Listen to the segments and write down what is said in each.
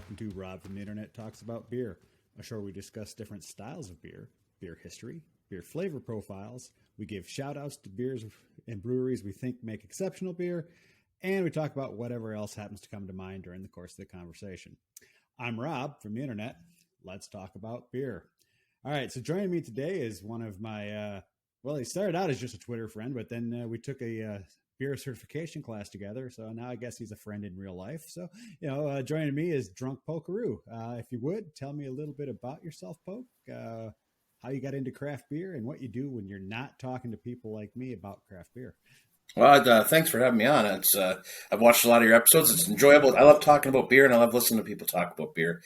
welcome to Rob from the Internet Talks About Beer, a show where we discuss different styles of beer, beer history, beer flavor profiles. We give shout-outs to beers and breweries we think make exceptional beer, and we talk about whatever else happens to come to mind during the course of the conversation. I'm Rob from the Internet. Let's talk about beer. All right, so joining me today is one of my, he started out as just a Twitter friend, but then we took a beer certification class together. So now I guess he's a friend in real life. So, joining me is Drunk Polkaroo. If you would, tell me a little bit about yourself, Poke, how you got into craft beer and what you do when you're not talking to people like me about craft beer. Well, thanks for having me on. I've watched a lot of your episodes. It's enjoyable. I love talking about beer, and I love listening to people talk about beer.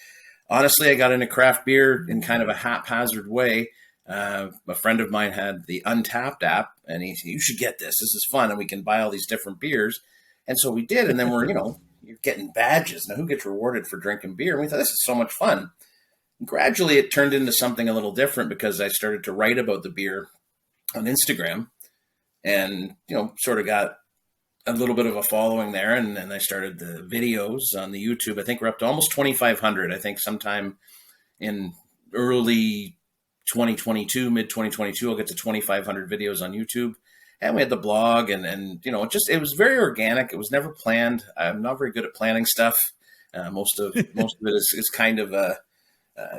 Honestly, I got into craft beer in kind of a haphazard way. A friend of mine had the Untapped app, and he said, "You should get this. This is fun, and we can buy all these different beers." And so we did, and then you're getting badges. Now, who gets rewarded for drinking beer? And we thought, this is so much fun. And gradually, it turned into something a little different because I started to write about the beer on Instagram, and sort of got a little bit of a following there. And then I started the videos on the YouTube. I think we're up to almost 2,500. I think sometime in early 2022, mid 2022, I'll get to 2,500 videos on YouTube. And we had the blog, and it was very organic. It was never planned. I'm not very good at planning stuff. Most of it is kind of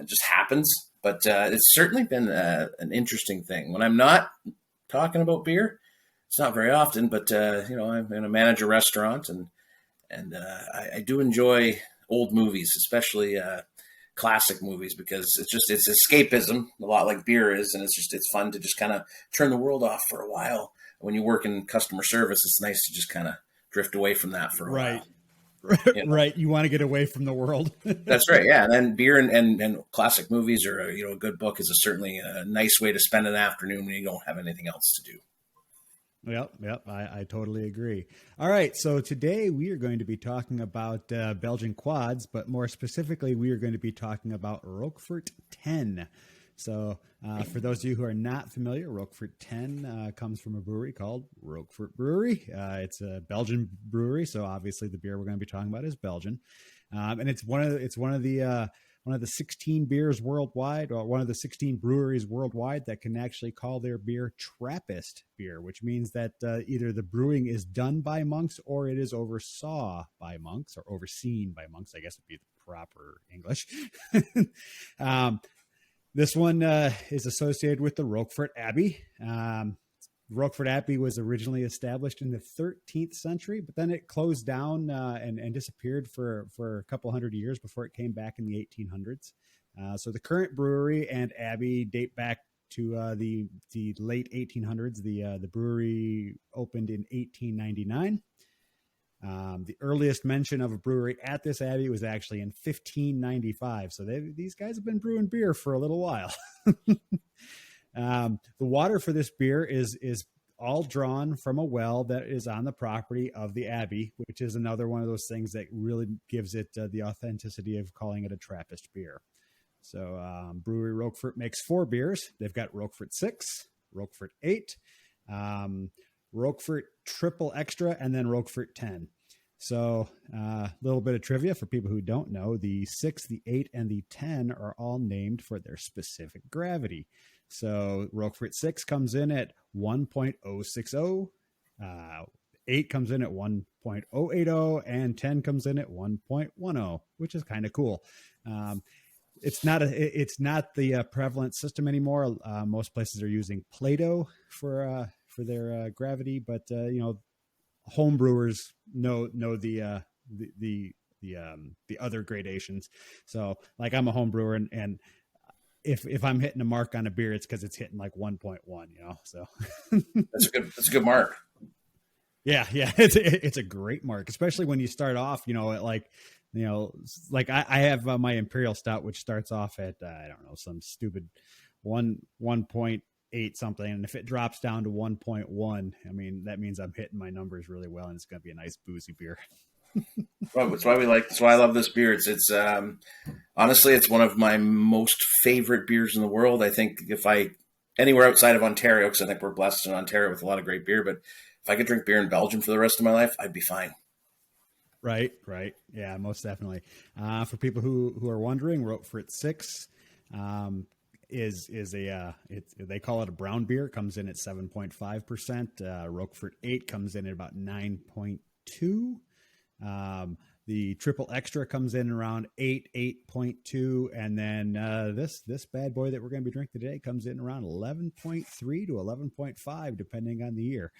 just happens. But it's certainly been an interesting thing. When I'm not talking about beer, it's not very often, but I'm going to manage a restaurant, and I do enjoy old movies, especially classic movies, because it's escapism, a lot like beer is, and it's fun to just kind of turn the world off for a while. When you work in customer service, it's nice to just kind of drift away from that for a while. Right. You want to get away from the world. That's right. Yeah. And then beer and classic movies, or a good book is certainly a nice way to spend an afternoon when you don't have anything else to do. Yep. I totally agree. All right. So today we are going to be talking about Belgian quads, but more specifically, we are going to be talking about Roquefort 10. So for those of you who are not familiar, Roquefort 10 comes from a brewery called Roquefort Brewery. It's a Belgian brewery, so obviously the beer we're going to be talking about is Belgian, and it's one of the 16 beers worldwide, or one of the 16 breweries worldwide that can actually call their beer Trappist beer, which means that either the brewing is done by monks or it is oversaw by monks, or overseen by monks, I guess would be the proper English. This one is associated with the Roquefort Abbey. Roquefort Abbey was originally established in the 13th century, but then it closed down and disappeared for a couple hundred years before it came back in the 1800s. So the current brewery and abbey date back to the late 1800s. The brewery opened in 1899. The earliest mention of a brewery at this abbey was actually in 1595. So these guys have been brewing beer for a little while. The water for this beer is all drawn from a well that is on the property of the abbey, which is another one of those things that really gives it the authenticity of calling it a Trappist beer. So Brewery Roquefort makes 4 beers. They've got Roquefort 6, Roquefort 8, Roquefort Triple Extra, and then Roquefort 10. So a little bit of trivia for people who don't know, the 6, the 8, and the 10 are all named for their specific gravity. So Roquefort 6 comes in at 1.060, 8 comes in at 1.080, and 10 comes in at 1.10, which is kind of cool. It's not the prevalent system anymore. Most places are using Plato for their gravity, but home brewers know the other gradations. So like I'm a home brewer, and if I'm hitting a mark on a beer, it's because it's hitting like 1.1, so that's a good mark. Yeah. It's a great mark, especially when you start off, like I have my Imperial Stout, which starts off at, I don't know, some stupid 1.8 something. And if it drops down to 1.1, I mean, that means I'm hitting my numbers really well, and it's going to be a nice boozy beer. That's why I love this beer. It's honestly, it's one of my most favorite beers in the world. I think anywhere outside of Ontario, because I think we're blessed in Ontario with a lot of great beer, but if I could drink beer in Belgium for the rest of my life, I'd be fine. Right. Yeah, most definitely. For people who are wondering, Roquefort 6 is they call it a brown beer. It comes in at 7.5%. Roquefort 8 comes in at about 9.2. The triple extra comes in around 8.2, and then this bad boy that we're going to be drinking today comes in around 11.3 to 11.5, depending on the year.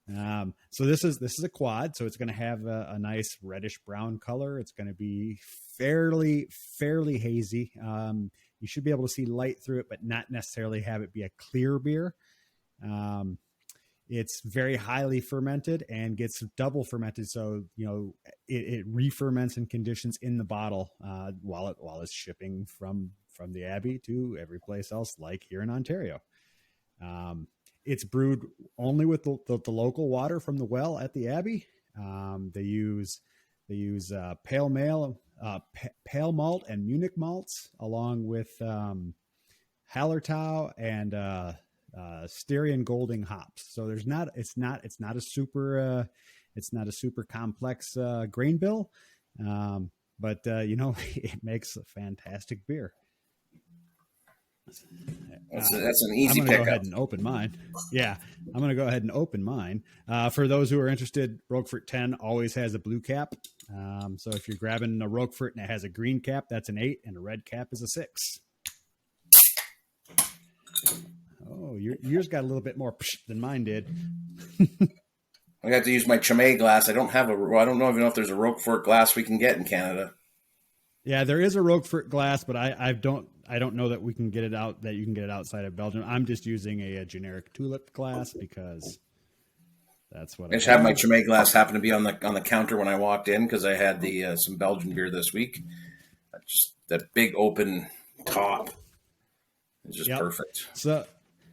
So this is a quad, so it's going to have a nice reddish brown color. It's going to be fairly hazy. You should be able to see light through it, but not necessarily have it be a clear beer. It's very highly fermented and gets double fermented. So, it re-ferments in conditions in the bottle while it's shipping from the Abbey to every place else, like here in Ontario. It's brewed only with the local water from the well at the Abbey. They use pale malt and Munich malts, along with Hallertau and Styrian Golding hops. So it's not a super complex grain bill, but it makes a fantastic beer. That's an easy I'm pick. Go ahead and open mine. Yeah, I'm going to go ahead and open mine. For those who are interested, Roquefort 10 always has a blue cap. So if you're grabbing a Roquefort and it has a green cap, that's an 8, and a red cap is a 6. Oh, yours got a little bit more than mine did. I got to use my Chimay glass. I don't even know if there's a Roquefort glass we can get in Canada. Yeah, there is a Roquefort glass, but I don't know that we can get it out, that you can get it outside of Belgium. I'm just using a generic tulip glass because that's what I just had. My Chimay glass happen to be on the counter when I walked in because I had some Belgian beer this week. Just that big open top is just perfect.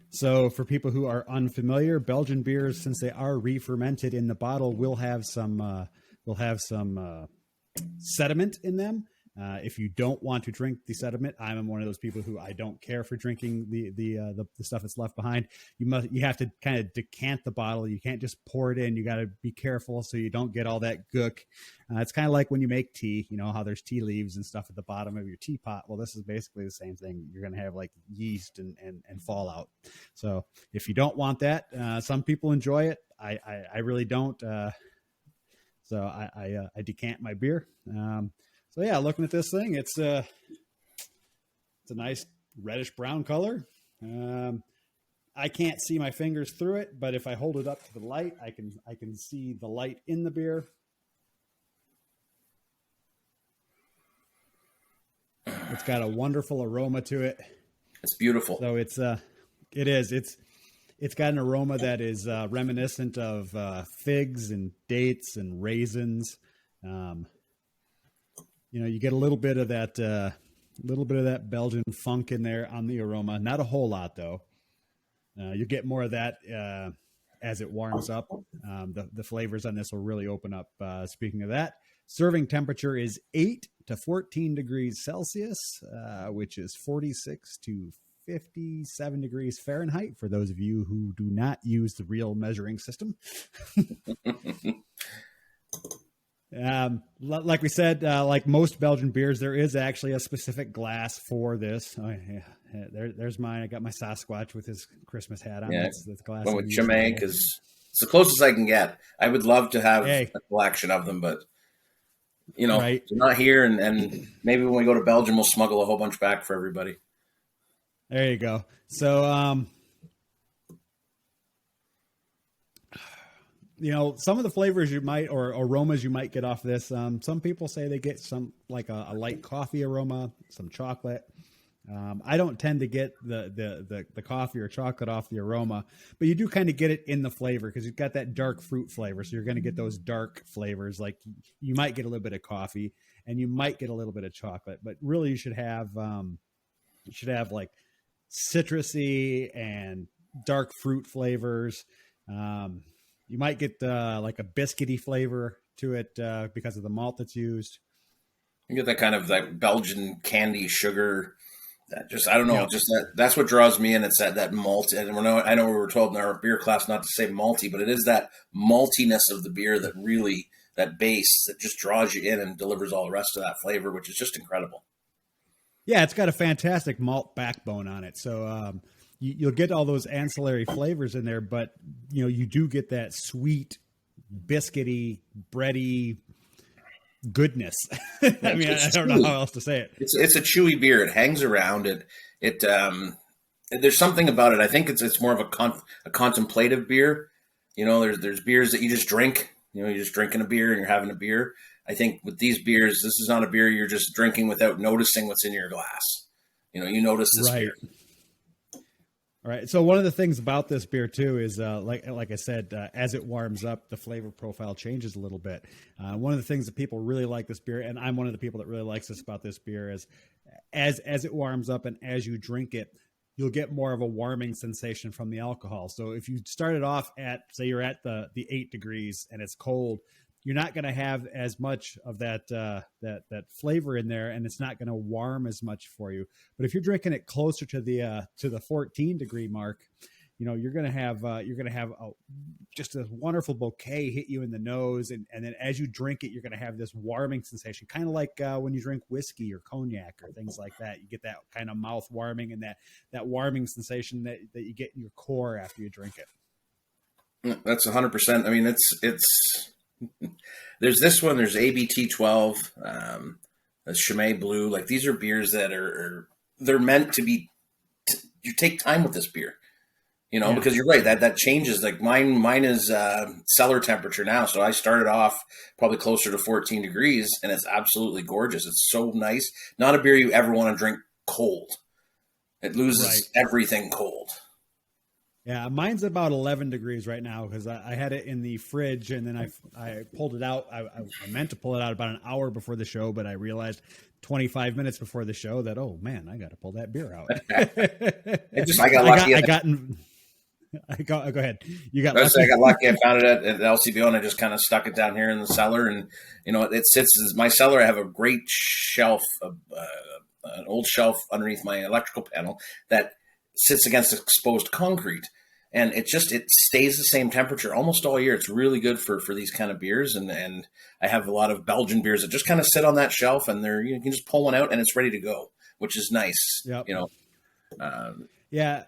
So for people who are unfamiliar, Belgian beers, since they are re-fermented in the bottle, will have some sediment in them. If you don't want to drink the sediment, I'm one of those people who I don't care for drinking the stuff that's left behind. You have to kind of decant the bottle. You can't just pour it in. You got to be careful so you don't get all that gook. It's kind of like when you make tea, how there's tea leaves and stuff at the bottom of your teapot. Well, this is basically the same thing. You're going to have like yeast and fallout. So if you don't want that, some people enjoy it. I really don't. So I decant my beer. So yeah, looking at this thing, it's a nice reddish brown color. I can't see my fingers through it, but if I hold it up to the light, I can see the light in the beer. It's got a wonderful aroma to it. It's beautiful. So it's got an aroma that is reminiscent of figs and dates and raisins. You get a little bit of that Belgian funk in there on the aroma. Not a whole lot, though. You get more of that as it warms up. The flavors on this will really open up. Speaking of that, serving temperature is 8 to 14 degrees Celsius, which is 46 to 57 degrees Fahrenheit for those of you who do not use the real measuring system. Like we said, like most Belgian beers, there is actually a specific glass for this. Oh, yeah. There's mine. I got my Sasquatch with his Christmas hat on. Yeah, that's glass. went with Chimay because it's the closest I can get. I would love to have a collection of them, but they're not here. And maybe when we go to Belgium, we'll smuggle a whole bunch back for everybody. There you go. So, some of the flavors you might, or aromas you might get off this. Some people say they get some like a light coffee aroma, some chocolate. I don't tend to get the coffee or chocolate off the aroma, but you do kind of get it in the flavor because you've got that dark fruit flavor. So you're going to get those dark flavors. Like you might get a little bit of coffee and you might get a little bit of chocolate, but really you should have like citrusy and dark fruit flavors. You might get like a biscuity flavor to it because of the malt that's used. You get that kind of that Belgian candy sugar. That just, I don't know, just that's what draws me in. It's that malt. And I know we were told in our beer class not to say malty, but it is that maltiness of the beer that really that base that just draws you in and delivers all the rest of that flavor, which is just incredible. Yeah, it's got a fantastic malt backbone on it. So you'll get all those ancillary flavors in there, but you do get that sweet, biscuity, bready goodness. I mean, I don't know how else to say it. It's a chewy beer. It hangs around. There's something about it. I think it's more of a contemplative beer. There's beers that you just drink. You're just drinking a beer and you're having a beer. I think with these beers, this is not a beer you're just drinking without noticing what's in your glass. You notice this beer. All right. So one of the things about this beer too is, like I said, as it warms up, the flavor profile changes a little bit. One of the things that people really like this beer, and I'm one of the people that really likes this about this beer, is as it warms up and as you drink it, you'll get more of a warming sensation from the alcohol. So if you started off at, say you're at the 8 degrees and it's cold, you're not going to have as much of that flavor in there, and it's not going to warm as much for you. But if you're drinking it closer to the 14 degree mark, you're going to have just a wonderful bouquet hit you in the nose, and then as you drink it, you're going to have this warming sensation, kind of like when you drink whiskey or cognac or things like that. You get that kind of mouth warming and that warming sensation that you get in your core after you drink it. That's 100%. I mean, it's. There's this one. There's ABT 12, Chimay Blue. Like, these are beers that they're meant to be. You take time with this beer, because you're right. That changes. Like mine is cellar temperature now. So I started off probably closer to 14 degrees, and it's absolutely gorgeous. It's so nice. Not a beer you ever want to drink cold. It loses everything cold. Yeah, mine's about 11 degrees right now because I had it in the fridge and then I pulled it out. I meant to pull it out about an hour before the show, but I realized 25 minutes before the show that, oh man, I got to pull that beer out. I got lucky. Go ahead. You got lucky. I got lucky. I found it at LCBO and I just kind of stuck it down here in the cellar, and it sits as my cellar. I have a great shelf, an old shelf underneath my electrical panel that sits against exposed concrete. And it stays the same temperature almost all year. It's really good for these kind of beers. And I have a lot of Belgian beers that just kind of sit on that shelf, and you can just pull one out and it's ready to go, which is nice. Yep. Yeah.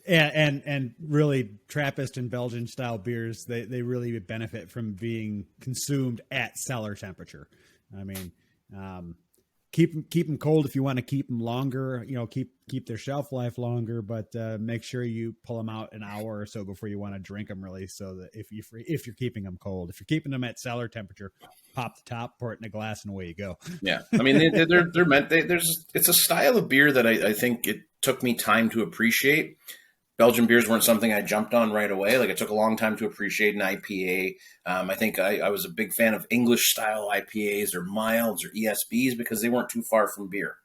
And really Trappist and Belgian style beers, they really benefit from being consumed at cellar temperature. I mean, keep them cold if you want to keep them longer, keep their shelf life longer, but make sure you pull them out an hour or so before you want to drink them, really. So that if you're keeping them cold, if you're keeping them at cellar temperature, pop the top, pour it in a glass, and away you go. Yeah. I mean, they're meant, it's a style of beer that I think it took me time to appreciate. Belgian beers weren't something I jumped on right away. Like, it took a long time to appreciate an IPA. I think I was a big fan of English style IPAs or milds or ESBs because they weren't too far from beer.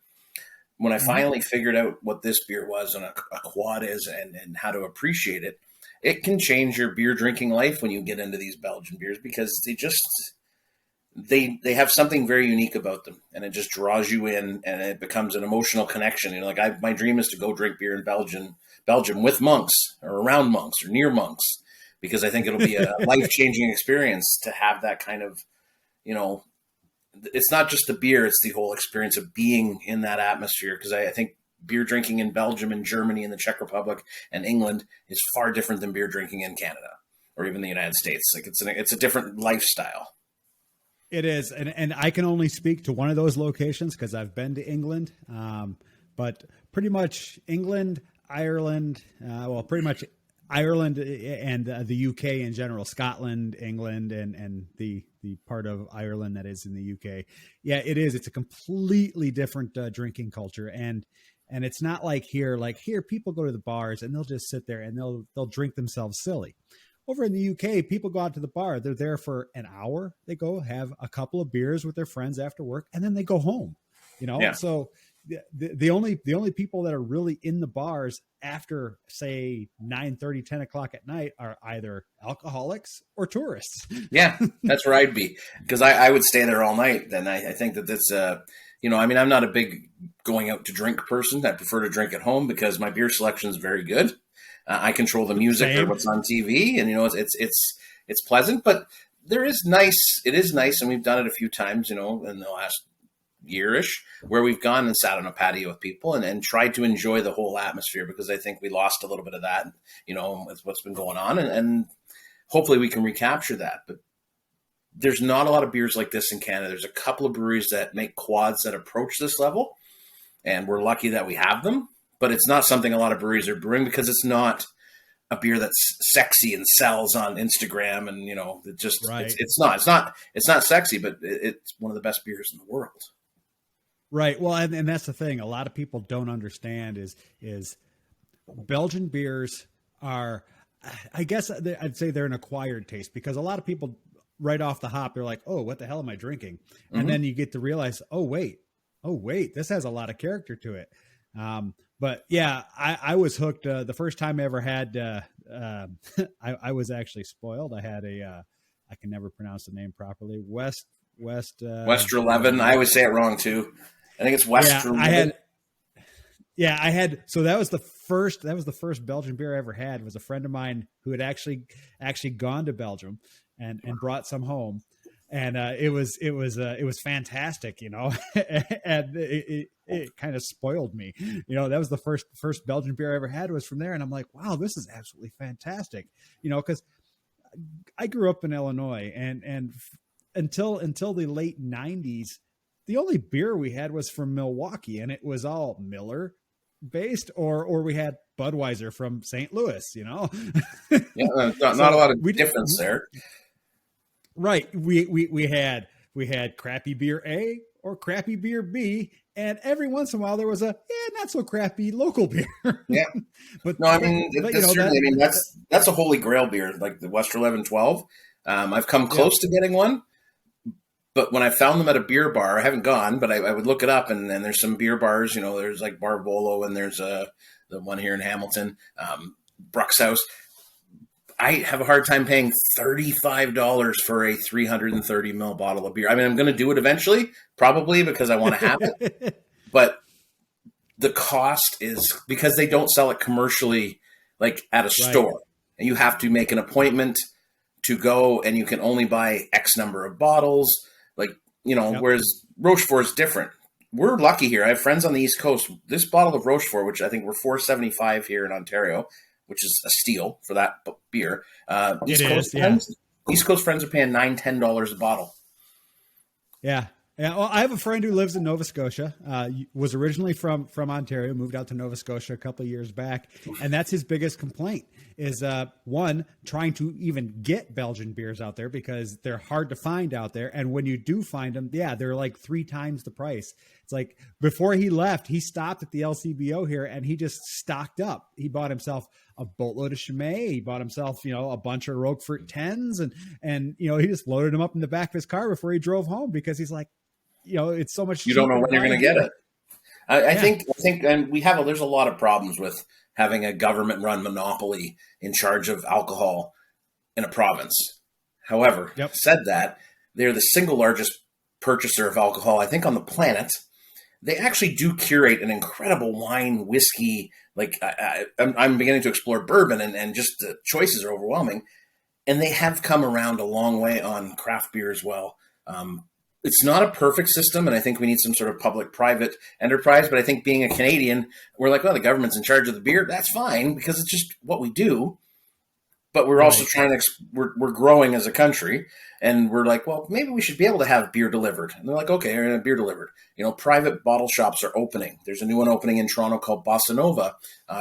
When I finally figured out what this beer was and a quad is and how to appreciate it, it can change your beer drinking life when you get into these Belgian beers, because they have something very unique about them, and it just draws you in, and it becomes an emotional connection. My dream is to go drink beer in Belgium with monks or around monks or near monks, because I think it'll be a life-changing experience to have that kind of, it's not just the beer, it's the whole experience of being in that atmosphere. Because I think beer drinking in Belgium and Germany and the Czech Republic and England is far different than beer drinking in Canada or even the United States. Like, it's a different lifestyle. It is. And I can only speak to one of those locations because I've been to England, but pretty much England, Ireland, pretty much Ireland and the UK in general, Scotland, England, and the part of Ireland that is in the UK. Yeah, it is. It's a completely different drinking culture. And it's not like here. Like, here, people go to the bars and they'll just sit there and they'll drink themselves silly. Over in the UK, people go out to the bar. They're there for an hour. They go have a couple of beers with their friends after work, and then they go home. Yeah. So the only people that are really in the bars after, say, 9:30, 10 o'clock at night are either alcoholics or tourists. Yeah, that's where I'd be, because I would stay there all night. Then I think that that's I'm not a big going out to drink person. I prefer to drink at home because my beer selection is very good. I control the music or what's on TV, and it's pleasant. But There is nice. It is nice, and we've done it a few times, in the last yearish, where we've gone and sat on a patio with people and tried to enjoy the whole atmosphere, because I think we lost a little bit of that, with what's been going on, and hopefully we can recapture that. But there's not a lot of beers like this in Canada. There's a couple of breweries that make quads that approach this level, and we're lucky that we have them. But it's not something a lot of breweries are brewing, because it's not a beer that's sexy and sells on Instagram, and it just Right. it's not sexy, but it's one of the best beers in the world. Right. Well, and that's the thing. A lot of people don't understand is Belgian beers are, I guess I'd say they're an acquired taste, because a lot of people right off the hop, they're like, oh, what the hell am I drinking? Mm-hmm. And then you get to realize, oh, wait, this has a lot of character to it. But yeah, I was hooked. The first time I ever had, I was actually spoiled. I had I can never pronounce the name properly. Westerleven. I always say it wrong too. I think it's Westerleven. I had. So that was the first Belgian beer I ever had. Was a friend of mine who had actually gone to Belgium and brought some home. And it was fantastic, and it kind of spoiled me. That was the first Belgian beer I ever had was from there, and I'm like, wow, this is absolutely fantastic. Because I grew up in Illinois, and until the late '90s, the only beer we had was from Milwaukee, and it was all Miller based, or we had Budweiser from St. Louis. Yeah, not a lot of difference there. Right. We had crappy beer A or crappy beer B, and every once in a while there was a not so crappy local beer. Yeah. But no, I mean, that's a holy grail beer, like the Westerleven 12. I've come close to getting one, but when I found them at a beer bar, I haven't gone, but I would look it up, and there's some beer bars, there's like Barbolo, and there's the one here in Hamilton, Bruxhaus. I have a hard time paying $35 for a 330 ml bottle of beer. I mean, I'm going to do it eventually, probably because I want to have it. But the cost is because they don't sell it commercially, like at a store. And you have to make an appointment to go, and you can only buy X number of bottles. Whereas Rochefort is different. We're lucky here. I have friends on the East Coast. This bottle of Rochefort, which I think we're $4.75 here in Ontario, which is a steal for that beer. East Coast friends are paying $9-10 a bottle. Yeah. Yeah. Well, I have a friend who lives in Nova Scotia, was originally from Ontario, moved out to Nova Scotia a couple of years back. And that's his biggest complaint is, one, trying to even get Belgian beers out there because they're hard to find out there. And when you do find them, they're like 3 times the price. It's like before he left, he stopped at the LCBO here and he just stocked up. He bought himself a boatload of Chimay. He bought himself, a bunch of Roquefort 10s and he just loaded them up in the back of his car before he drove home because he's like, it's so much. You don't know when you're going to get it. I think, and there's a lot of problems with having a government-run monopoly in charge of alcohol in a province. However, said that, they're the single largest purchaser of alcohol, I think, on the planet. They actually do curate an incredible wine, whiskey. Like I'm beginning to explore bourbon, and just the choices are overwhelming. And they have come around a long way on craft beer as well. It's not a perfect system, and I think we need some sort of public-private enterprise. But I think being a Canadian, we're like, well, the government's in charge of the beer. That's fine because it's just what we do. But we're also trying to we're growing as a country, and we're like, well, maybe we should be able to have beer delivered. And they're like, okay, we're going to have beer delivered. Private bottle shops are opening. There's a new one opening in Toronto called Bossa Nova,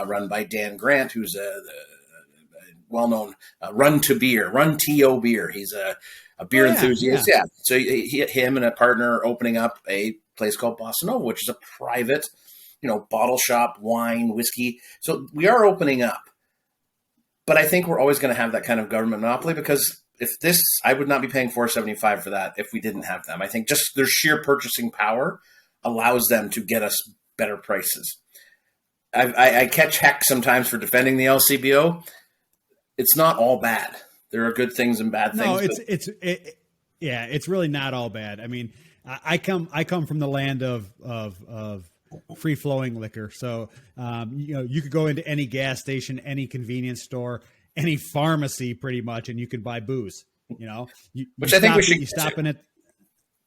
run by Dan Grant, who's a well-known Run to Beer. He's a beer enthusiast. Yeah. So him and a partner are opening up a place called Bossa Nova, which is a private, bottle shop, wine, whiskey. So we are opening up. But I think we're always going to have that kind of government monopoly because I would not be paying $4.75 for that if we didn't have them. I think just their sheer purchasing power allows them to get us better prices. I catch heck sometimes for defending the LCBO. It's not all bad. There are good things and bad things. No, it's really not all bad. I mean, I come from the land of free flowing liquor. So, you could go into any gas station, any convenience store, any pharmacy pretty much, and you could buy booze. You know, Which I think we should you stop in it.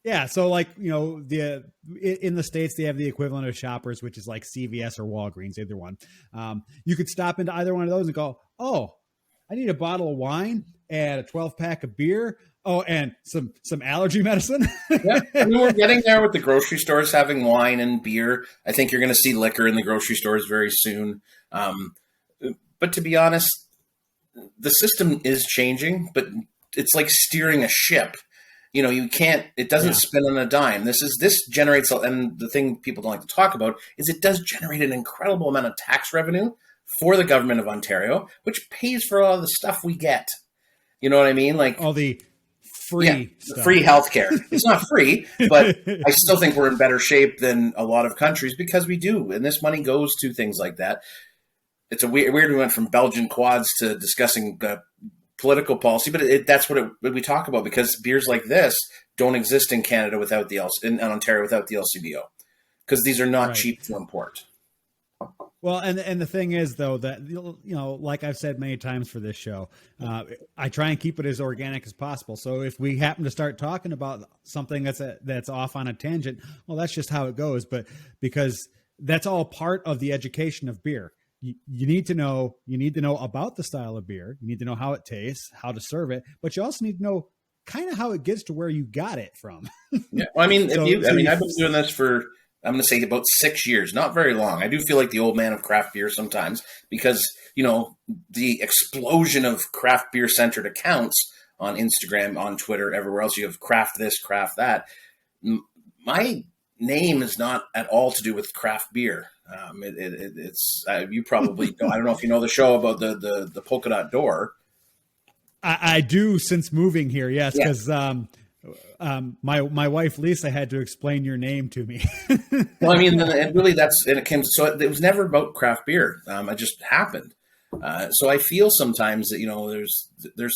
Yeah. So like, you know, in the States, they have the equivalent of Shoppers, which is like CVS or Walgreens, either one. You could stop into either one of those and go, oh, I need a bottle of wine and a 12-pack of beer. Oh, and some allergy medicine. Yeah, I mean, we're getting there with the grocery stores having wine and beer. I think you're going to see liquor in the grocery stores very soon. But to be honest, the system is changing, but it's like steering a ship. You know, it doesn't spin on a dime. This generates, and the thing people don't like to talk about is it does generate an incredible amount of tax revenue for the government of Ontario, which pays for all the stuff we get. You know what I mean? Like all the free stuff. Free healthcare. It's not free, but I still think we're in better shape than a lot of countries because we do. And this money goes to things like that. It's a weird, we went from Belgian quads to discussing political policy, but that's what we talk about because beers like this don't exist in Canada without in Ontario without the LCBO because these are not cheap to import. Well, and the thing is, though, that, you know, like I've said many times for this show, I try and keep it as organic as possible. So if we happen to start talking about something that's off on a tangent, well, that's just how it goes. But because that's all part of the education of beer. You need to know about the style of beer. You need to know how it tastes, how to serve it, but you also need to know kind of how it gets to where you got it from. Yeah, well, I mean, I've been doing this for, I'm going to say about 6 years, not very long. I do feel like the old man of craft beer sometimes because, you know, the explosion of craft beer centered accounts on Instagram, on Twitter, everywhere else. You have craft this, craft that. My name is not at all to do with craft beer. It's you probably know, I don't know if you know the show about the polka dot door. I do since moving here. Yes. Because, my wife Lisa had to explain your name to me. Well, I mean, and really it was never about craft beer. It just happened. So I feel sometimes that, you know, there's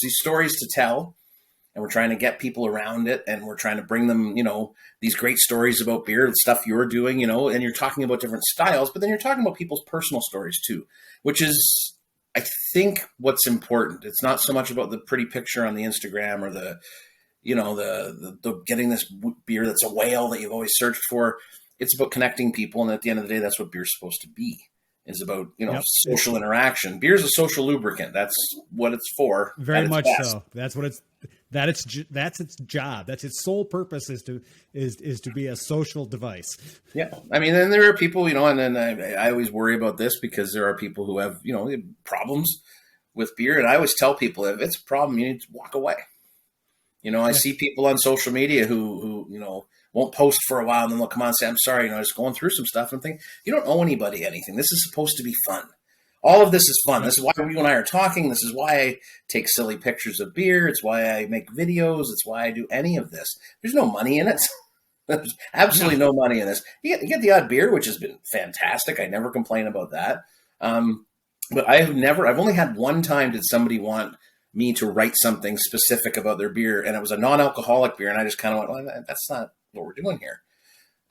these stories to tell, and we're trying to get people around it, and we're trying to bring them, you know, these great stories about beer, the stuff you're doing, you know, and you're talking about different styles, but then you're talking about people's personal stories too, which is, I think, what's important. It's not so much about the pretty picture on the Instagram or the, you know, the getting this beer that's a whale that you've always searched for. It's about connecting people. And at the end of the day, that's what beer's supposed to be, is about, you know, social interaction. Beer is a social lubricant. That's what it's for. Very much so. That's what that's its job. That's its sole purpose is to be a social device. Yeah. I mean, and there are people, you know, and then I always worry about this because there are people who have, you know, problems with beer. And I always tell people, if it's a problem, you need to walk away. You know, I see people on social media who, you know, won't post for a while and then they'll come on and say, I'm sorry, you know, I was going through some stuff. And think, you don't owe anybody anything. This is supposed to be fun. All of this is fun. This is why you and I are talking. This is why I take silly pictures of beer. It's why I make videos. It's why I do any of this. There's no money in it. There's absolutely no money in this. You get the odd beer, which has been fantastic. I never complain about that. But I've only had one time did somebody want me to write something specific about their beer, and it was a non-alcoholic beer, and I just kind of went, well, that's not what we're doing here.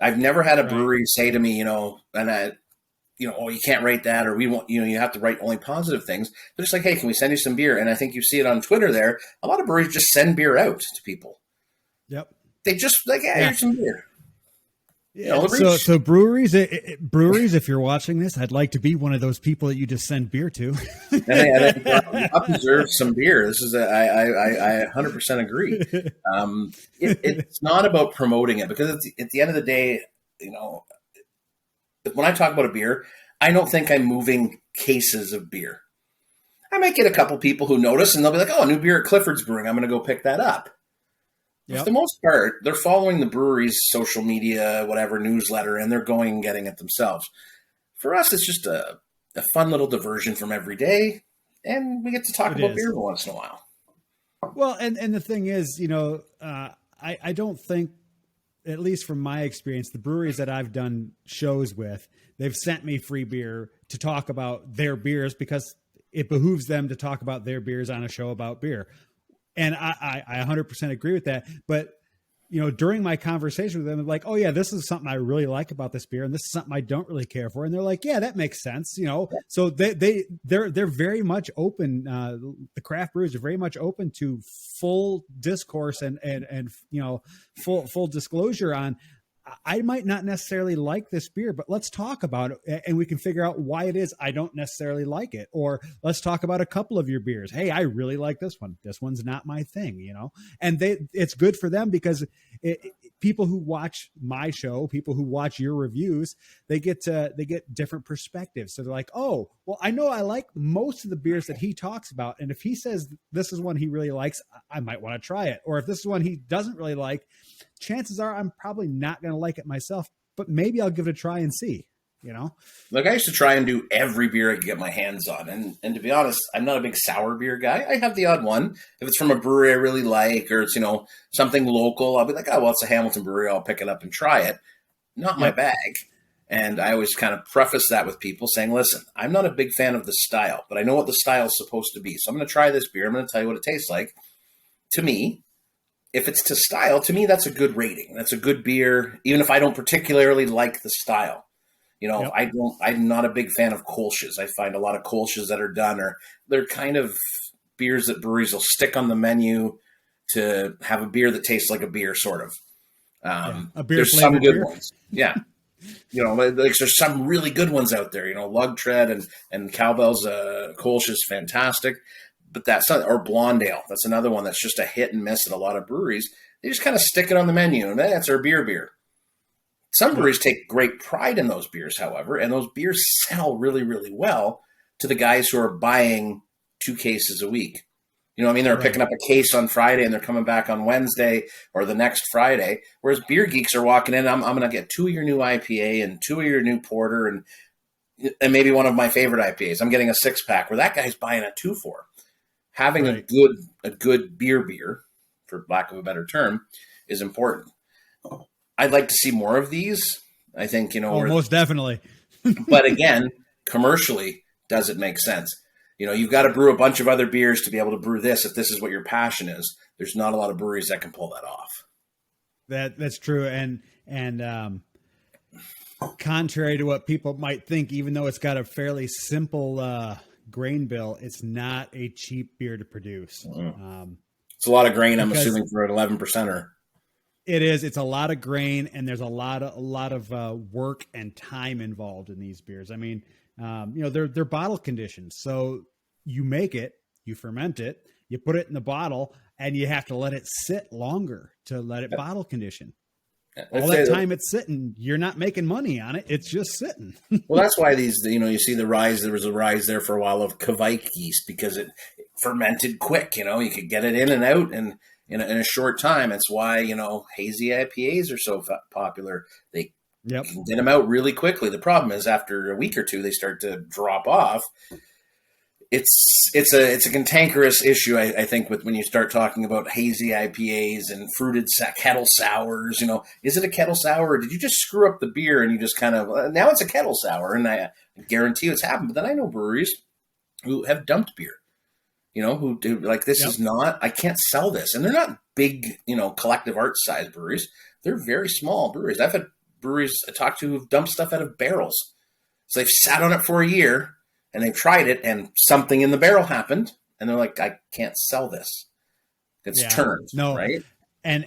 I've never had a brewery say to me, you know, oh, you can't write that, or we want, you know, you have to write only positive things. They're just like, hey, can we send you some beer? And I think you see it on Twitter there. A lot of breweries just send beer out to people. Yep. They just like, here's some beer. Yeah. You know, so breweries, if you're watching this, I'd like to be one of those people that you just send beer to. I deserve some beer. This is I 100% agree. It's not about promoting it because at the end of the day, you know, when I talk about a beer, I don't think I'm moving cases of beer. I might get a couple people who notice and they'll be like, oh, a new beer at Clifford's Brewing. I'm going to go pick that up. Yep. For the most part, they're following the brewery's social media, whatever, newsletter, and they're going and getting it themselves. For us, it's just a fun little diversion from every day, and we get to talk about beer once in a while. Well, and the thing is, you know, I don't think, at least from my experience, the breweries that I've done shows with, they've sent me free beer to talk about their beers because it behooves them to talk about their beers on a show about beer. And I 100% agree with that. But during my conversation with them, like, oh yeah, this is something I really like about this beer, and this is something I don't really care for. And they're like, yeah, that makes sense. So they're very much open. The craft brewers are very much open to full discourse and full disclosure on, I might not necessarily like this beer, but let's talk about it and we can figure out why it is I don't necessarily like it. Or let's talk about a couple of your beers. Hey, I really like this one. This one's not my thing, and it's good for them because people who watch my show, people who watch your reviews, they get different perspectives. So they're like, oh, well, I know I like most of the beers that he talks about. And if he says this is one he really likes, I might want to try it. Or if this is one he doesn't really like, chances are I'm probably not going to like it myself, but maybe I'll give it a try and see, Like I used to try and do every beer I could get my hands on. And to be honest, I'm not a big sour beer guy. I have the odd one. If it's from a brewery I really like, or it's, something local, I'll be like, oh, well, it's a Hamilton brewery. I'll pick it up and try it. Not my bag. And I always kind of preface that with people saying, listen, I'm not a big fan of the style, but I know what the style is supposed to be. So I'm going to try this beer. I'm going to tell you what it tastes like. To me, if it's to style, to me, that's a good rating. That's a good beer, even if I don't particularly like the style. Yep. I'm not a big fan of Kolsch's. I find a lot of Kolsch's that are done, or they're kind of beers that breweries will stick on the menu to have a beer that tastes like a beer, sort of. A beer there's some good beer. ones. Yeah. Like there's some really good ones out there, Lug Tread and Cowbell's Kolsch is fantastic. But that's not, or Blonde Ale. That's another one that's just a hit and miss at a lot of breweries. They just kind of stick it on the menu, and that's our beer. Some breweries take great pride in those beers, however, and those beers sell really, really well to the guys who are buying 2 cases a week. They're picking up a case on Friday and they're coming back on Wednesday or the next Friday, whereas beer geeks are walking in, I'm going to get 2 of your new IPA and 2 of your new porter and maybe one of my favorite IPAs. I'm getting a 6-pack where that guy's buying a 2-for. Having a good beer, for lack of a better term, is important. I'd like to see more of these. I think, most definitely. But again, commercially, does it make sense? You've got to brew a bunch of other beers to be able to brew this. If this is what your passion is, there's not a lot of breweries that can pull that off. That's true. And contrary to what people might think, even though it's got a fairly simple grain bill, it's not a cheap beer to produce. It's a lot of grain, I'm assuming, for an 11%er. It is. It's a lot of grain, and there's a lot of work and time involved in these beers. I mean, they're bottle conditioned, so you make it, you ferment it, you put it in the bottle, and you have to let it sit longer to let it bottle condition. All that time it's sitting, you're not making money on it. It's just sitting. Well, that's why these, you see the rise. There was a rise there for a while of Kvike yeast because it fermented quick. You could get it in and out and in a short time. It's why, hazy IPAs are so popular. They can get them out really quickly. The problem is after a week or two, they start to drop off. It's a cantankerous issue, I think, with when you start talking about hazy IPAs and fruited kettle sours. Is it a kettle sour, or did you just screw up the beer and you just kind of now it's a kettle sour? And I guarantee it's happened. But then I know breweries who have dumped beer. Who do like this is not. I can't sell this, and they're not big, collective arts size breweries. They're very small breweries. I've had breweries I talked to who've dumped stuff out of barrels, so they've sat on it for a year. And they've tried it, and something in the barrel happened, and they're like, "I can't sell this. It's turned, right?" And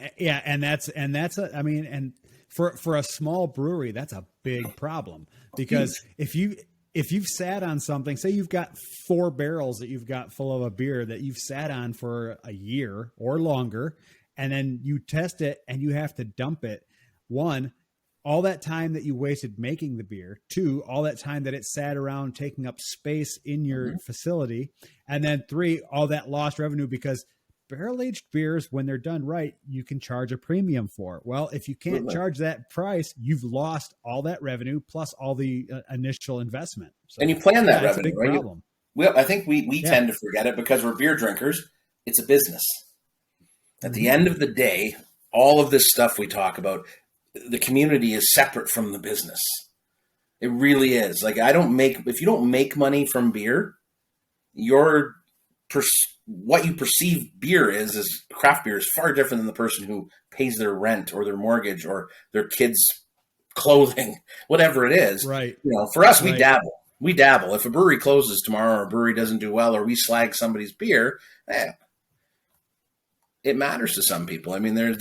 for a small brewery, that's a big problem because if you've sat on something, say you've got 4 barrels that you've got full of a beer that you've sat on for a year or longer, and then you test it and you have to dump it. 1, all that time that you wasted making the beer. 2, all that time that it sat around taking up space in your facility. And then 3, all that lost revenue because barrel-aged beers, when they're done right, you can charge a premium for. Well, if you can't charge that price, you've lost all that revenue plus all the initial investment. So, and you plan that revenue, a big right? problem. I think we tend to forget it because we're beer drinkers. It's a business. At the end of the day, all of this stuff we talk about, the community is separate from the business. It really is. Like if you don't make money from beer, your what you perceive beer is craft beer is far different than the person who pays their rent or their mortgage or their kids' clothing, whatever it is. Right. For us, we dabble. We dabble. If a brewery closes tomorrow or a brewery doesn't do well or we slag somebody's beer, it matters to some people. I mean, there's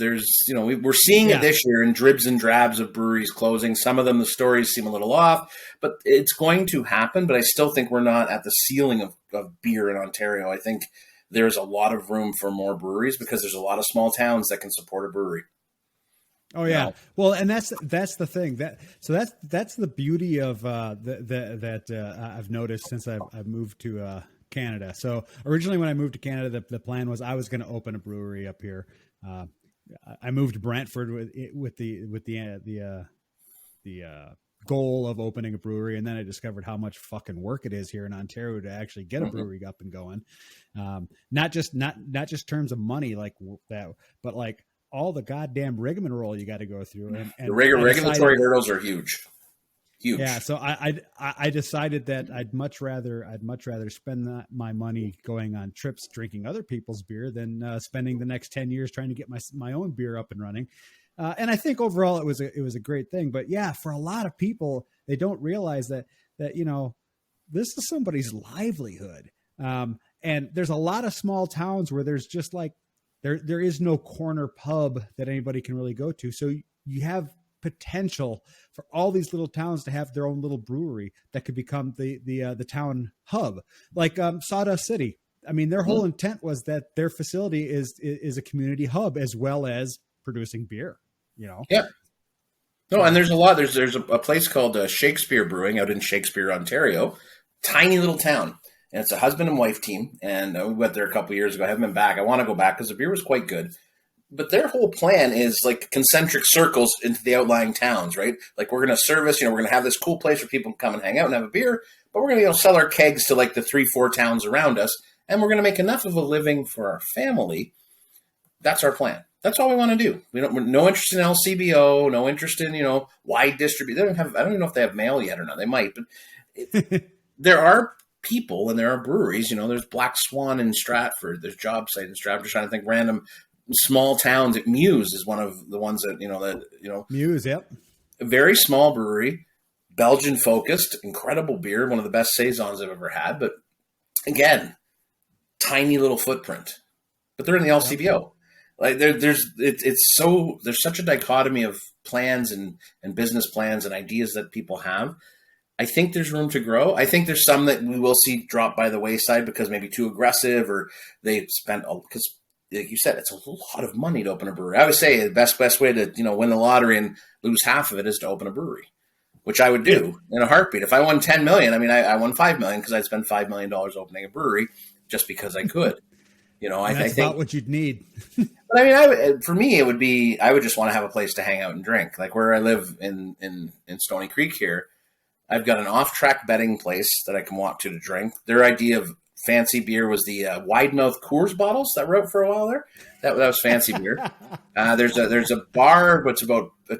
we're seeing it this year in dribs and drabs of breweries closing. Some of them, the stories seem a little off, but it's going to happen. But I still think we're not at the ceiling of beer in Ontario. I think there's a lot of room for more breweries because there's a lot of small towns that can support a brewery. Oh yeah, well, and that's the thing that's the beauty of that I've noticed since I've moved to Canada. So originally when I moved to Canada, the plan was I was going to open a brewery up here. I moved to Brantford with the goal of opening a brewery, and then I discovered how much fucking work it is here in Ontario to actually get a brewery up and going. Not just terms of money like that, but like all the goddamn rigmarole you got to go through. And the regulatory hurdles are huge. Huge. Yeah. So I decided that I'd much rather spend my money going on trips, drinking other people's beer than spending the next 10 years trying to get my own beer up and running. And I think overall it was a great thing, but yeah, for a lot of people, they don't realize that, this is somebody's livelihood. And there's a lot of small towns where there's just like, there is no corner pub that anybody can really go to. So you have potential for all these little towns to have their own little brewery that could become the town hub, like Sawdust City. I mean, their whole intent was that their facility is a community hub as well as producing beer. Yeah. No, and there's a lot. There's a place called Shakespeare Brewing out in Shakespeare, Ontario. Tiny little town. And it's a husband and wife team. And we went there a couple of years ago. I haven't been back. I want to go back because the beer was quite good. But their whole plan is like concentric circles into the outlying towns, right? Like we're going to service, we're going to have this cool place where people can come and hang out and have a beer. But we're going to sell our kegs to like the 3-4 towns around us. And we're going to make enough of a living for our family. That's our plan. That's all we want to do. We're no interest in LCBO, no interest in, wide distribution. I don't even know if they have mail yet or not. They might, but there are people and there are breweries, there's Black Swan in Stratford, there's Job Site in Stratford. Just trying to think random small towns. Muse is one of the ones that, Muse. Yep. A very small brewery, Belgian focused, incredible beer. One of the best Saisons I've ever had, but again, tiny little footprint, but they're in the LCBO. Like there's such a dichotomy of plans and business plans and ideas that people have. I think there's room to grow. I think there's some that we will see drop by the wayside because maybe too aggressive or they spent, because like you said, it's a lot of money to open a brewery. I would say the best way to, win the lottery and lose half of it is to open a brewery, which I would do in a heartbeat. If I won 10 million, I mean, I won 5 million because I'd spend $5 million opening a brewery just because I could. I think about what you'd need. But I mean, for me, it would be, I would just want to have a place to hang out and drink. Like where I live in Stony Creek here, I've got an off-track betting place that I can walk to drink. Their idea of fancy beer was the wide-mouth Coors bottles that were out for a while there. That was fancy beer. There's a bar, but it's about a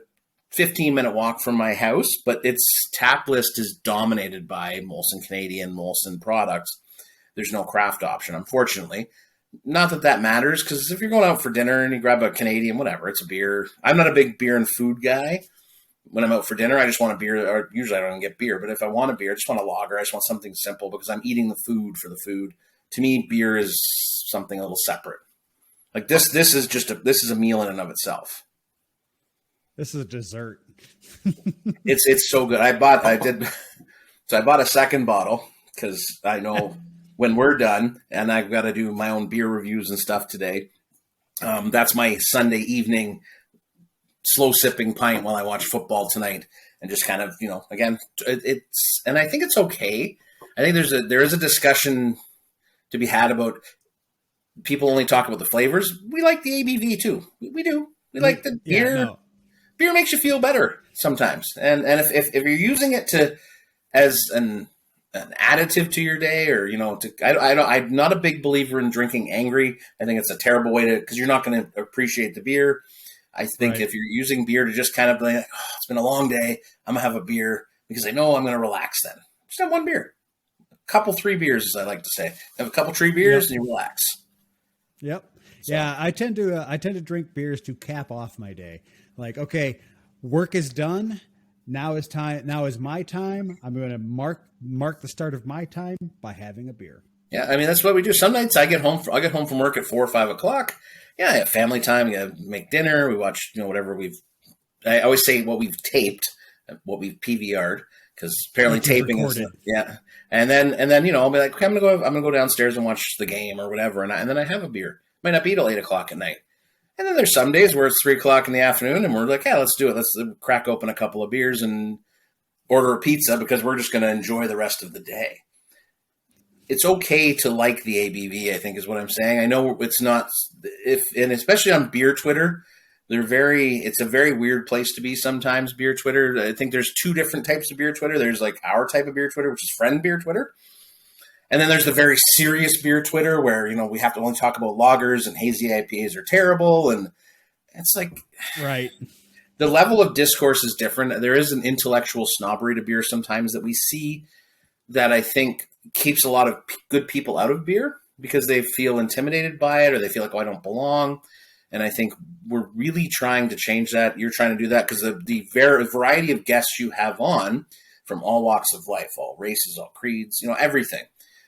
15-minute walk from my house, but its tap list is dominated by Molson Canadian, Molson products. There's no craft option, unfortunately. Not that matters, because if you're going out for dinner and you grab a Canadian, whatever, it's a beer. I'm not a big beer and food guy. When I'm out for dinner, I just want a beer, or usually I don't get beer, but if I want a beer, I just want a lager. I just want something simple because I'm eating the food for the food. To me, beer is something a little separate. Like this is this is a meal in and of itself. This is a dessert. It's so good. I bought a second bottle because I know when we're done and I've got to do my own beer reviews and stuff today. That's my Sunday evening slow sipping pint while I watch football tonight and just kind of, again, and I think it's okay. I think there is a discussion to be had about people only talk about the flavors. We like the ABV too. We do. We like the beer. Yeah, no. Beer makes you feel better sometimes. And if you're using it as an additive to your day, or I'm not a big believer in drinking angry. I think it's a terrible way because you're not going to appreciate the beer. I think if you're using beer to just kind of be like, it's been a long day, I'm gonna have a beer because I know I'm going to relax then. Just have one beer. couple 3 beers, as I like to say. Have a couple 3 beers and you relax. Yep. So. Yeah, I tend to drink beers to cap off my day. Like, okay, work is done. Now is time. Now is my time. I'm going to mark the start of my time by having a beer. Yeah, I mean that's what we do. Some nights I get home from work at 4 or 5 o'clock. Yeah, I have family time. We make dinner. We watch whatever I always say what we've taped, what we've PVR'd, because apparently taping is And then I'll be like, okay, I'm gonna go downstairs and watch the game or whatever, and then I have a beer. Might not be till 8 o'clock at night. And then there's some days where it's 3 o'clock in the afternoon and we're like, yeah, let's do it. Let's crack open a couple of beers and order a pizza because we're just going to enjoy the rest of the day. It's okay to like the ABV, I think is what I'm saying. I know it's not, and especially on beer Twitter, it's a very weird place to be sometimes, beer Twitter. I think there's 2 different types of beer Twitter. There's like our type of beer Twitter, which is friend beer Twitter. And then there's the very serious beer Twitter where, we have to only talk about lagers and hazy IPAs are terrible. And it's like, right. The level of discourse is different. There is an intellectual snobbery to beer sometimes that we see that I think keeps a lot of good people out of beer because they feel intimidated by it or they feel like, oh, I don't belong. And I think we're really trying to change that. You're trying to do that because the variety of guests you have on from all walks of life, all races, all creeds, everything.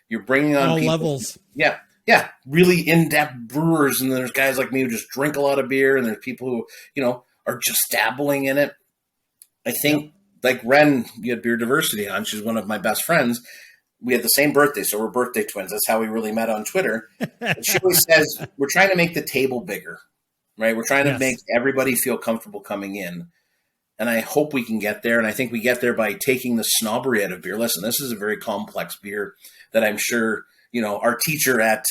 You're bringing on all people, levels. Yeah, really in-depth brewers, and there's guys like me who just drink a lot of beer, and there's people who are just dabbling in it. I think like Ren, you had Beer Diversity on. She's one of my best friends. We had the same birthday, so we're birthday twins. That's how we really met on Twitter. And she always says we're trying to make the table bigger, right? We're trying to make everybody feel comfortable coming in. And I hope we can get there. And I think we get there by taking the snobbery out of beer. Listen, this is a very complex beer that I'm sure, our teacher at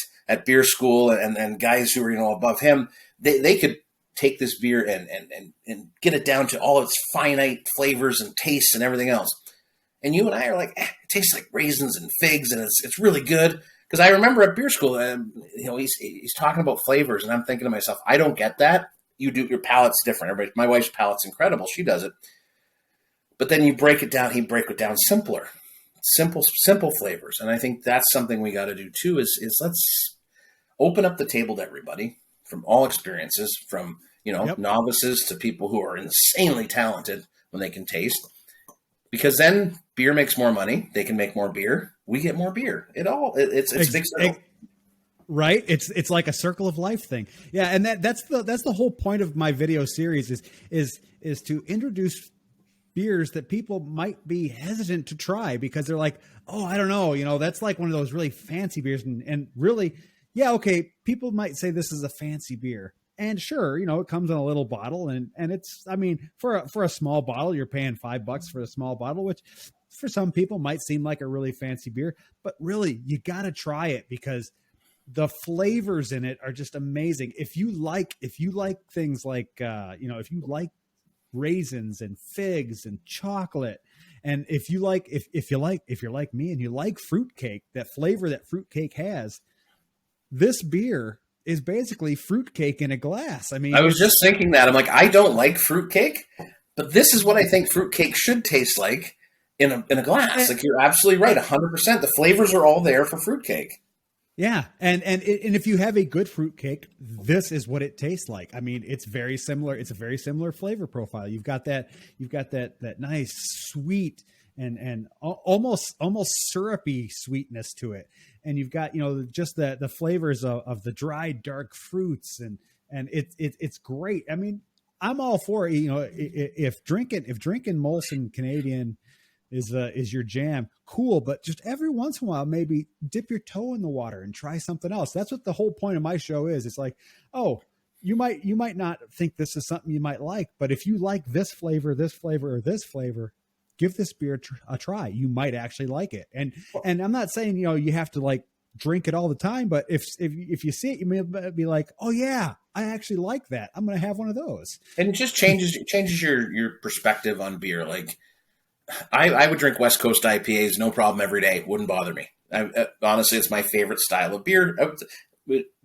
beer school and guys who are, above him, they could take this beer and get it down to all its finite flavors and tastes and everything else. And you and I are like, it tastes like raisins and figs and it's really good. Because I remember at beer school, he's talking about flavors and I'm thinking to myself, I don't get that. Your palate's different. My wife's palate's incredible. She does it. But then you break it down. He break it down simpler, simple flavors. And I think that's something we got to do too, is let's open up the table to everybody from all experiences, from, novices to people who are insanely talented when they can taste, because then beer makes more money. They can make more beer. We get more beer. It's a big circle. Right. It's like a circle of life thing. Yeah. And that's the whole point of my video series is to introduce beers that people might be hesitant to try because they're like, oh, I don't know. That's like one of those really fancy beers and really, yeah. Okay. People might say this is a fancy beer and sure, it comes in a little bottle and it's, for a small bottle, you're paying $5 for a small bottle, which for some people might seem like a really fancy beer, but really you got to try it because the flavors in it are just amazing. If you like things like, if you like raisins and figs and chocolate, and if you're like me and you like fruitcake, that flavor that fruitcake has, this beer is basically fruitcake in a glass. I was just thinking that. I'm like, I don't like fruitcake, but this is what I think fruitcake should taste like in a glass. Like you're absolutely right. 100%. The flavors are all there for fruitcake. Yeah, and if you have a good fruitcake, this is what it tastes like. It's very similar. It's a very similar flavor profile. You've got that nice sweet and almost syrupy sweetness to it, and you've got just the flavors of the dried dark fruits, and it's great. I'm all for it. If drinking Molson Canadian is your jam, cool, but just every once in a while maybe dip your toe in the water and try something else. That's what the whole point of my show is. It's like, oh, you might not think this is something you might like, but if you like this flavor, or this flavor, give this beer a try. You might actually like it. And I'm not saying you have to like drink it all the time, but if you see it, you may be like, oh yeah, I actually like that. I'm going to have one of those. And it just changes your perspective on beer. Like I would drink West Coast IPAs, no problem, every day. Wouldn't bother me. Honestly, it's my favorite style of beer.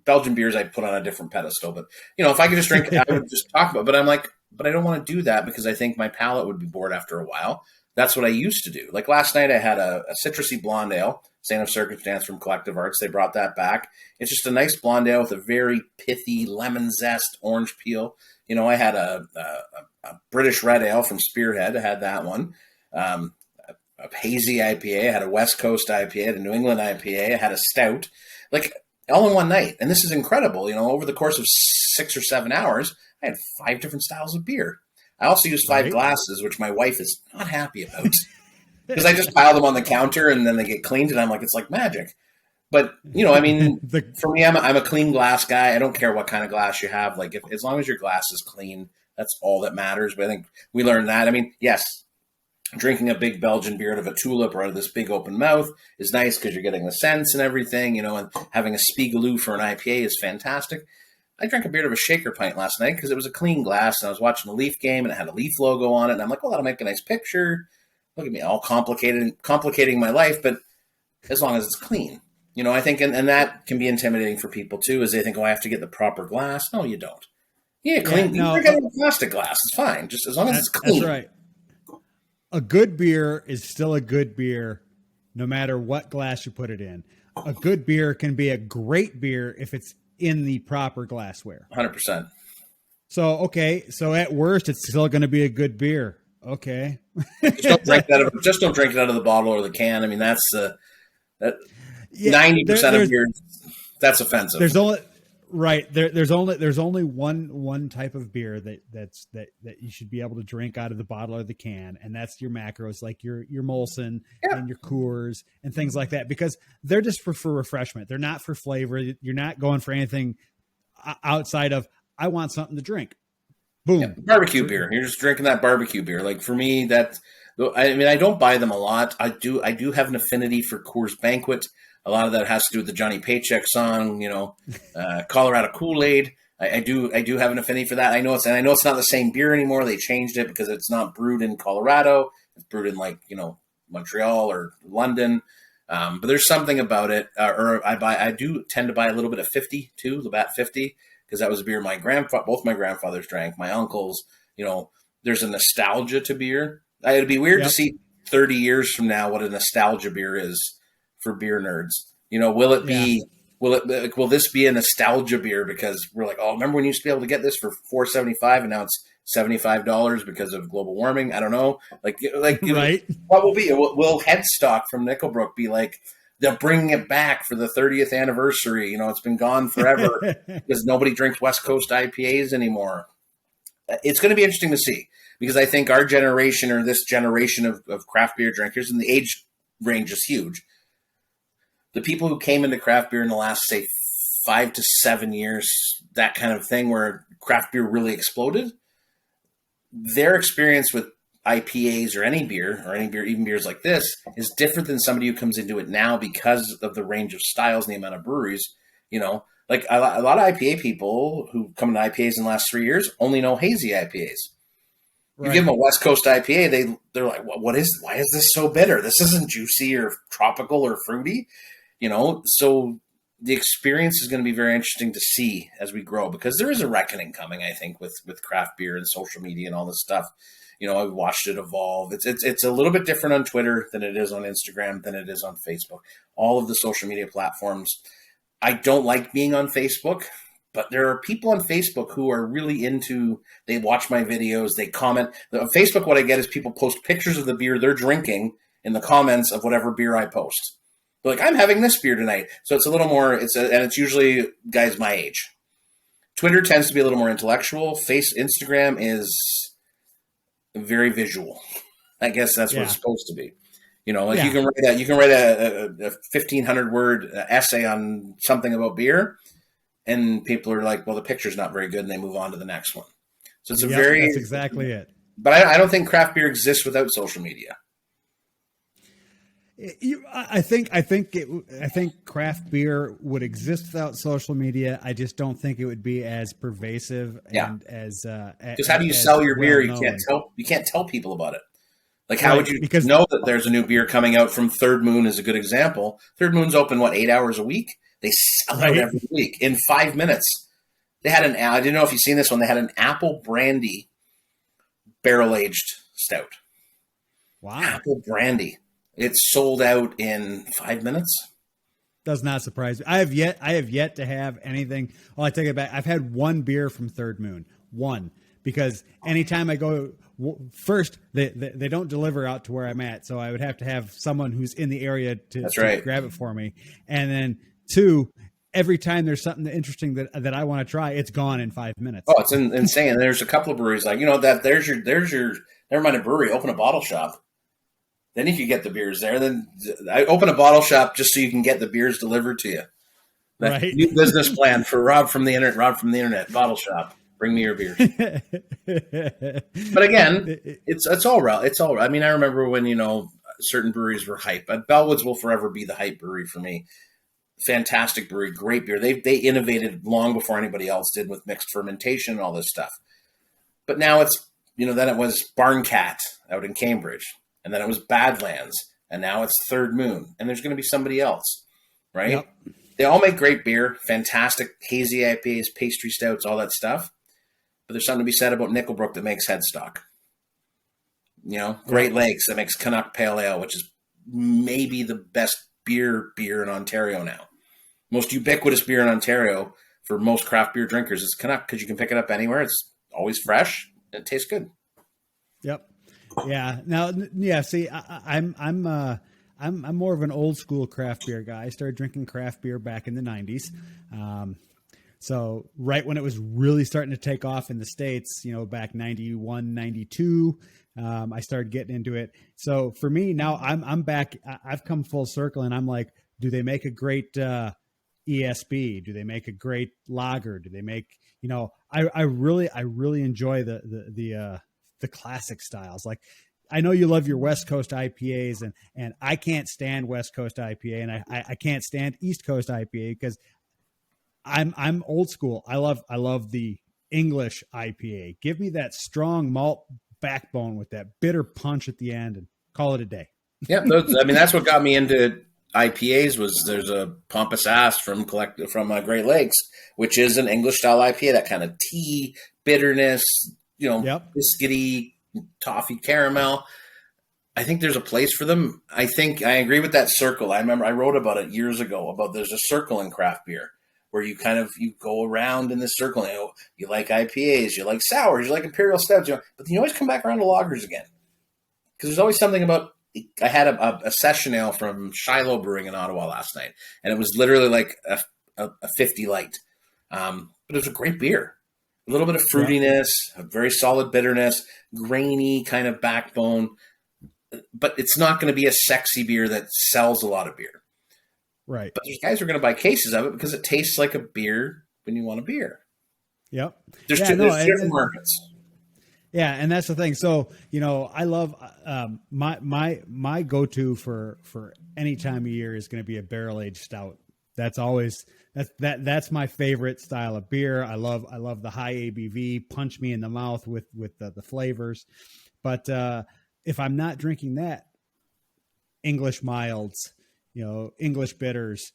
Belgian beers I put on a different pedestal, but if I could just drink, I would just talk about it. But I'm like, but I don't want to do that because I think my palate would be bored after a while. That's what I used to do. Like last night I had a citrusy blonde ale, Saint of Circumstance from Collective Arts. They brought that back. It's just a nice blonde ale with a very pithy lemon zest, orange peel. I had a British red ale from Spearhead. I had that one. A hazy IPA. I had a West Coast IPA. I had a New England IPA. I had a stout. Like, all in one night. And this is incredible. Over the course of 6 or 7 hours, I had 5 different styles of beer. I also used 5 glasses, which my wife is not happy about. Because I just pile them on the counter and then they get cleaned, and I'm like, it's like magic. But, for me, I'm a clean glass guy. I don't care what kind of glass you have. Like, as long as your glass is clean, that's all that matters. But I think we learned that. I mean, yes, drinking a big Belgian beer out of a tulip or out of this big open mouth is nice because you're getting the scents and everything, and having a Spiegeloo for an IPA is fantastic. I drank a beer out of a shaker pint last night because it was a clean glass, and I was watching the Leaf game, and it had a Leaf logo on it, and I'm like, well, that'll make a nice picture. Look at me, all complicating my life, but as long as it's clean. I think, and that can be intimidating for people too, is they think, oh, I have to get the proper glass. No, you don't. Yeah, clean. You're getting a plastic glass. It's fine, just as long as it's clean. That's right. A good beer is still a good beer, no matter what glass you put it in. A good beer can be a great beer if it's in the proper glassware. 100%. So at worst, it's still going to be a good beer. Okay. Just don't drink it out of the bottle or the can. I mean, that's 90% of beer. That's offensive. There's only one type of beer that you should be able to drink out of the bottle or the can, and that's your macros, like your Molson and your Coors and things like that, because they're just for refreshment. They're not for flavor. You're not going for anything outside of, I want something to drink. Boom. Yeah, barbecue beer. You're just drinking that barbecue beer. Like, for me, I don't buy them a lot. I do have an affinity for Coors Banquet. A lot of that has to do with the Johnny Paycheck song, Colorado Kool-Aid. I do have an affinity for that. I know it's not the same beer anymore. They changed it because it's not brewed in Colorado. It's brewed in Montreal or London. But there's something about it. I do tend to buy a little bit of 50 too, Labatt 50, because that was a beer both my grandfathers drank, my uncles. There's a nostalgia to beer. It'd be weird to see 30 years from now what a nostalgia beer is for beer nerds. Will this be a nostalgia beer because we're like, oh, remember when you used to be able to get this for $4.75 and now it's $75 because of global warming? I don't know. Right. What will be? Will Headstock from Nickelbrook be like, they're bringing it back for the 30th anniversary? It's been gone forever because nobody drinks West Coast IPAs anymore. It's going to be interesting to see, because I think our generation, or this generation of craft beer drinkers, and the age range is huge. The people who came into craft beer in the last, say, 5 to 7 years, that kind of thing, where craft beer really exploded, their experience with IPAs or any beer, even beers like this, is different than somebody who comes into it now because of the range of styles and the amount of breweries. Like a lot of IPA people who come into IPAs in the last 3 years only know hazy IPAs. You give them a West Coast IPA, they're like, why is this so bitter? This isn't juicy or tropical or fruity. So the experience is going to be very interesting to see as we grow, because there is a reckoning coming, I think, with craft beer and social media and all this stuff. I've watched it evolve. It's a little bit different on Twitter than it is on Instagram, than it is on Facebook. All of the social media platforms. I don't like being on Facebook, but there are people on Facebook who are really they watch my videos, they comment. On Facebook, what I get is people post pictures of the beer they're drinking in the comments of whatever beer I post. Like, I'm having this beer tonight. So it's a little more, and it's usually guys my age. Twitter tends to be a little more intellectual. Instagram is very visual. I guess that's what it's supposed to be. You can write a 1,500 word essay on something about beer, and people are like, well, the picture's not very good, and they move on to the next one. So it's that's exactly it. But I don't think craft beer exists without social media. I think craft beer would exist without social media. I just don't think it would be as pervasive and as because how do you sell your beer? You can't tell people about it. Like, how would you know that there's a new beer coming out from Third Moon is a good example. Third Moon's open 8 hours a week. They sell out every week in 5 minutes. They had I didn't know if you've seen this one. They had an apple brandy barrel aged stout. Wow, apple brandy. It's sold out in 5 minutes. Does not surprise me. I have yet to have anything. Well, I take it back. I've had one beer from Third Moon, one, because anytime I go, first they don't deliver out to where I'm at, so I would have to have someone who's in the area to grab it for me. And then two, every time there's something interesting that I want to try, it's gone in 5 minutes. Oh, it's insane. There's a couple of breweries like, that there's your never mind a brewery, open a bottle shop. Then you can get the beers there. Then I open a bottle shop just so you can get the beers delivered to you. That's right. New business plan for Rob from the internet, bottle shop. Bring me your beers. But again, it's all right. It's all right. I mean, I remember when, certain breweries were hype. But Bellwoods will forever be the hype brewery for me. Fantastic brewery, great beer. They innovated long before anybody else did with mixed fermentation and all this stuff. But now it's, then it was Barncat out in Cambridge. And then it was Badlands, and now it's Third Moon, and there's going to be somebody else, right? Yep. They all make great beer, fantastic hazy IPAs, pastry stouts, all that stuff. But there's something to be said about Nickelbrook that makes Headstock. Great Lakes that makes Canuck Pale Ale, which is maybe the best beer in Ontario now. Most ubiquitous beer in Ontario for most craft beer drinkers is Canuck because you can pick it up anywhere. It's always fresh and it tastes good. Yep. Yeah. Now, yeah. See, I'm more of an old school craft beer guy. I started drinking craft beer back in the 90s. So right when it was really starting to take off in the States, back 91, 92, I started getting into it. So for me now, I'm back. I've come full circle, and I'm like, do they make a great ESB? Do they make a great lager? Do they make? I really enjoy the classic styles. Like, I know you love your West Coast IPAs, and I can't stand West Coast IPA, and I can't stand East Coast IPA because I'm old school. I love the English IPA. Give me that strong malt backbone with that bitter punch at the end, and call it a day. Yeah, that's what got me into IPAs. Was there's a Pompous Ass from Great Lakes, which is an English style IPA. That kind of tea bitterness. Biscuity, toffee caramel. I think there's a place for them. I think I agree with that circle. I remember I wrote about it years ago about there's a circle in craft beer where you go around in this circle. And you like IPAs, you like sours, you like imperial stouts, but then you always come back around to lagers again. Because there's always something about. I had a session ale from Shiloh Brewing in Ottawa last night, and it was literally like a 50 light. But it was a great beer. A little bit of fruitiness, a very solid bitterness, grainy kind of backbone. But it's not going to be a sexy beer that sells a lot of beer. Right. But there's guys who are going to buy cases of it because it tastes like a beer when you want a beer. Yep. There's different markets. Yeah, and that's the thing. So, I love my go-to for any time of year is going to be a barrel-aged stout. That's my favorite style of beer. I love the high ABV, punch me in the mouth with the flavors. But if I'm not drinking that, English milds, English bitters,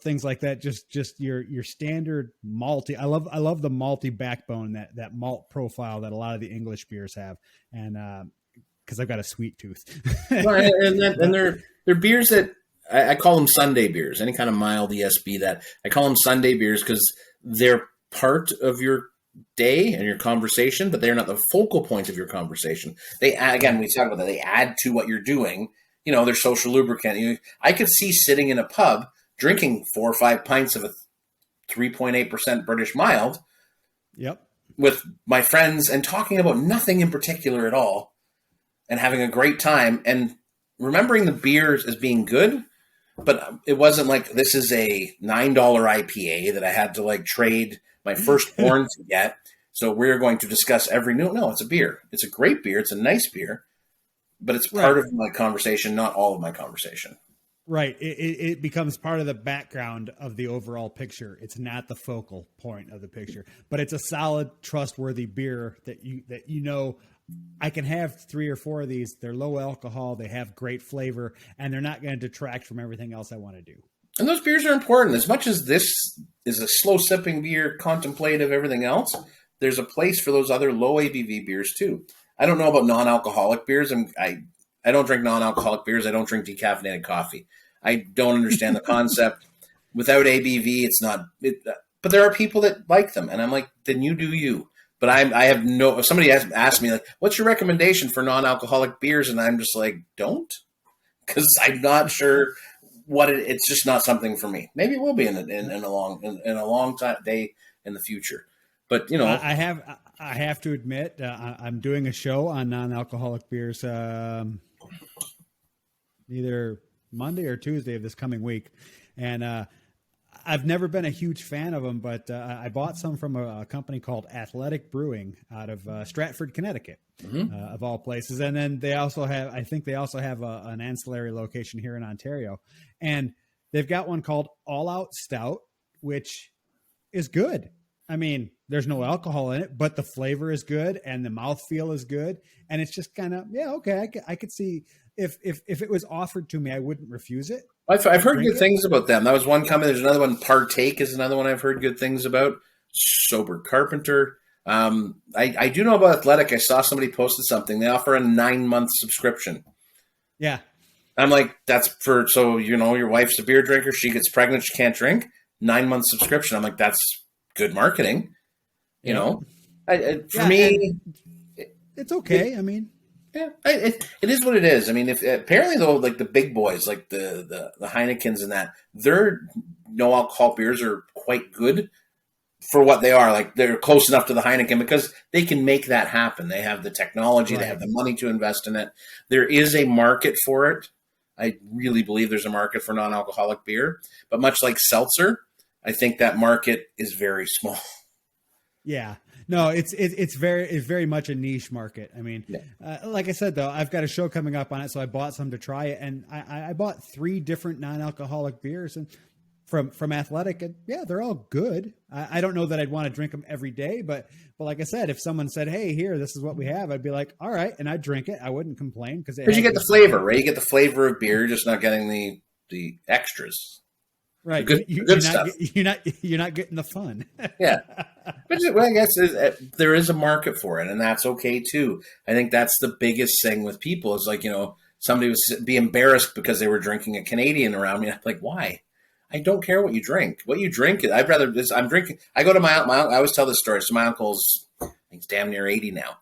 things like that. Just your standard malty. I love the malty backbone, that malt profile that a lot of the English beers have, and because I've got a sweet tooth. Well, and they're beers that. I call them Sunday beers, any kind of mild ESB that I call them Sunday beers because they're part of your day and your conversation, but they're not the focal point of your conversation. They add, again, we talk about that. They add to what you're doing. They're social lubricant. I could see sitting in a pub drinking 4 or 5 pints of a 3.8% British mild. Yep. With my friends and talking about nothing in particular at all and having a great time and remembering the beers as being good. But it wasn't like this is a $9 IPA that I had to trade my firstborn to get. So we're going to discuss every new. No, it's a beer. It's a great beer. It's a nice beer, but it's part of my conversation, not all of my conversation. Right. It becomes part of the background of the overall picture. It's not the focal point of the picture, but it's a solid, trustworthy beer that I can have 3 or 4 of these. They're low alcohol. They have great flavor, and they're not going to detract from everything else I want to do. And those beers are important. As much as this is a slow sipping beer, contemplative, everything else, there's a place for those other low ABV beers too. I don't know about non-alcoholic beers. I I don't drink non-alcoholic beers. I don't drink decaffeinated coffee. I don't understand the concept. Without ABV, it's not. But there are people that like them, and I'm like, then you do you. But I have no. If somebody asked me like, "What's your recommendation for non-alcoholic beers?" and I'm just like, "Don't," because I'm not sure what it's just not something for me. Maybe it will be in a long time day in the future. But I have to admit, I'm doing a show on non-alcoholic beers either Monday or Tuesday of this coming week, and I've never been a huge fan of them, but I bought some from a company called Athletic Brewing out of Stratford, Connecticut, of all places. And then they also have, I think they also have an ancillary location here in Ontario, and they've got one called All Out Stout, which is good. I mean, there's no alcohol in it, but the flavor is good and the mouthfeel is good. And it's just kind of, okay, I could see if it was offered to me, I wouldn't refuse it. I've heard good things about them. That was one company. There's another one. Partake is another one I've heard good things about. Sober Carpenter. I do know about Athletic. I saw somebody posted something. They offer a 9-month subscription. Yeah. I'm like, that's for, so, your wife's a beer drinker. She gets pregnant. She can't drink. 9-month subscription. I'm like, that's good marketing. For me, it's okay. I mean, yeah, it is what it is. I mean, if apparently though, like the big boys, like the Heinekens and that, their no alcohol beers are quite good for what they are. Like they're close enough to the Heineken because they can make that happen. They have the technology, right. They have the money to invest in it. There is a market for it. I really believe there's a market for non-alcoholic beer, but much like seltzer, I think that market is very small. Yeah. No, it's very much a niche market. I mean, like I said, though, I've got a show coming up on it, so I bought some to try it, and I bought 3 different non-alcoholic beers and from Athletic, and yeah, they're all good. I don't know that I'd want to drink them every day, but like I said, if someone said, "Hey, here, this is what we have," I'd be like, "All right," and I'd drink it. I wouldn't complain because you get the flavor, right? You get the flavor of beer, you're just not getting the extras. Right, good stuff. You're not getting the fun. Yeah, but I guess there is a market for it, and that's okay too. I think that's the biggest thing with people is like somebody would be embarrassed because they were drinking a Canadian around me. I'm like, why? I don't care what you drink. What you drink, I'd rather. I'm drinking. I go to my I always tell this story. So my uncle's, I think he's damn near 80 now.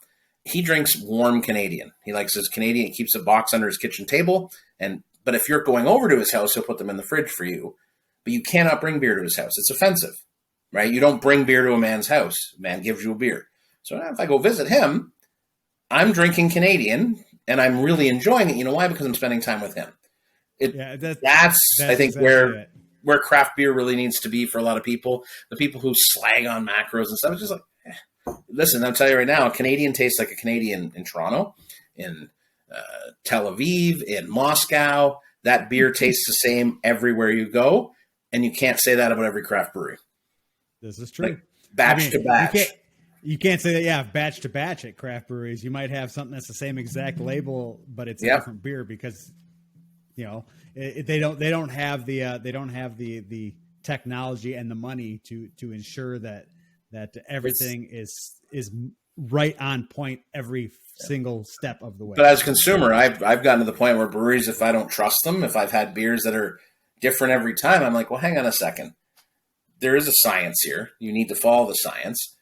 He drinks warm Canadian. He likes his Canadian. He keeps a box under his kitchen table, but if you're going over to his house, he'll put them in the fridge for you. But you cannot bring beer to his house. It's offensive, right? You don't bring beer to a man's house. A man gives you a beer. So if I go visit him, I'm drinking Canadian, and I'm really enjoying it. You know why? Because I'm spending time with him. That's I think exactly where craft beer really needs to be for a lot of people. The people who slag on macros and stuff, it's just like, listen, I'll tell you right now, a Canadian tastes like a Canadian in Toronto, in Tel Aviv, in Moscow. That beer tastes the same everywhere you go. And you can't say that about every craft brewery. This is true. Like batch to batch. You can't say that, batch to batch at craft breweries. You might have something that's the same exact label, but it's a different beer because, they don't have the technology and the money to ensure that everything is right on point every single step of the way. But as a consumer, I've gotten to the point where breweries, if I don't trust them, if I've had beers that are different every time, I'm like, well, hang on a second. There is a science here. You need to follow the science.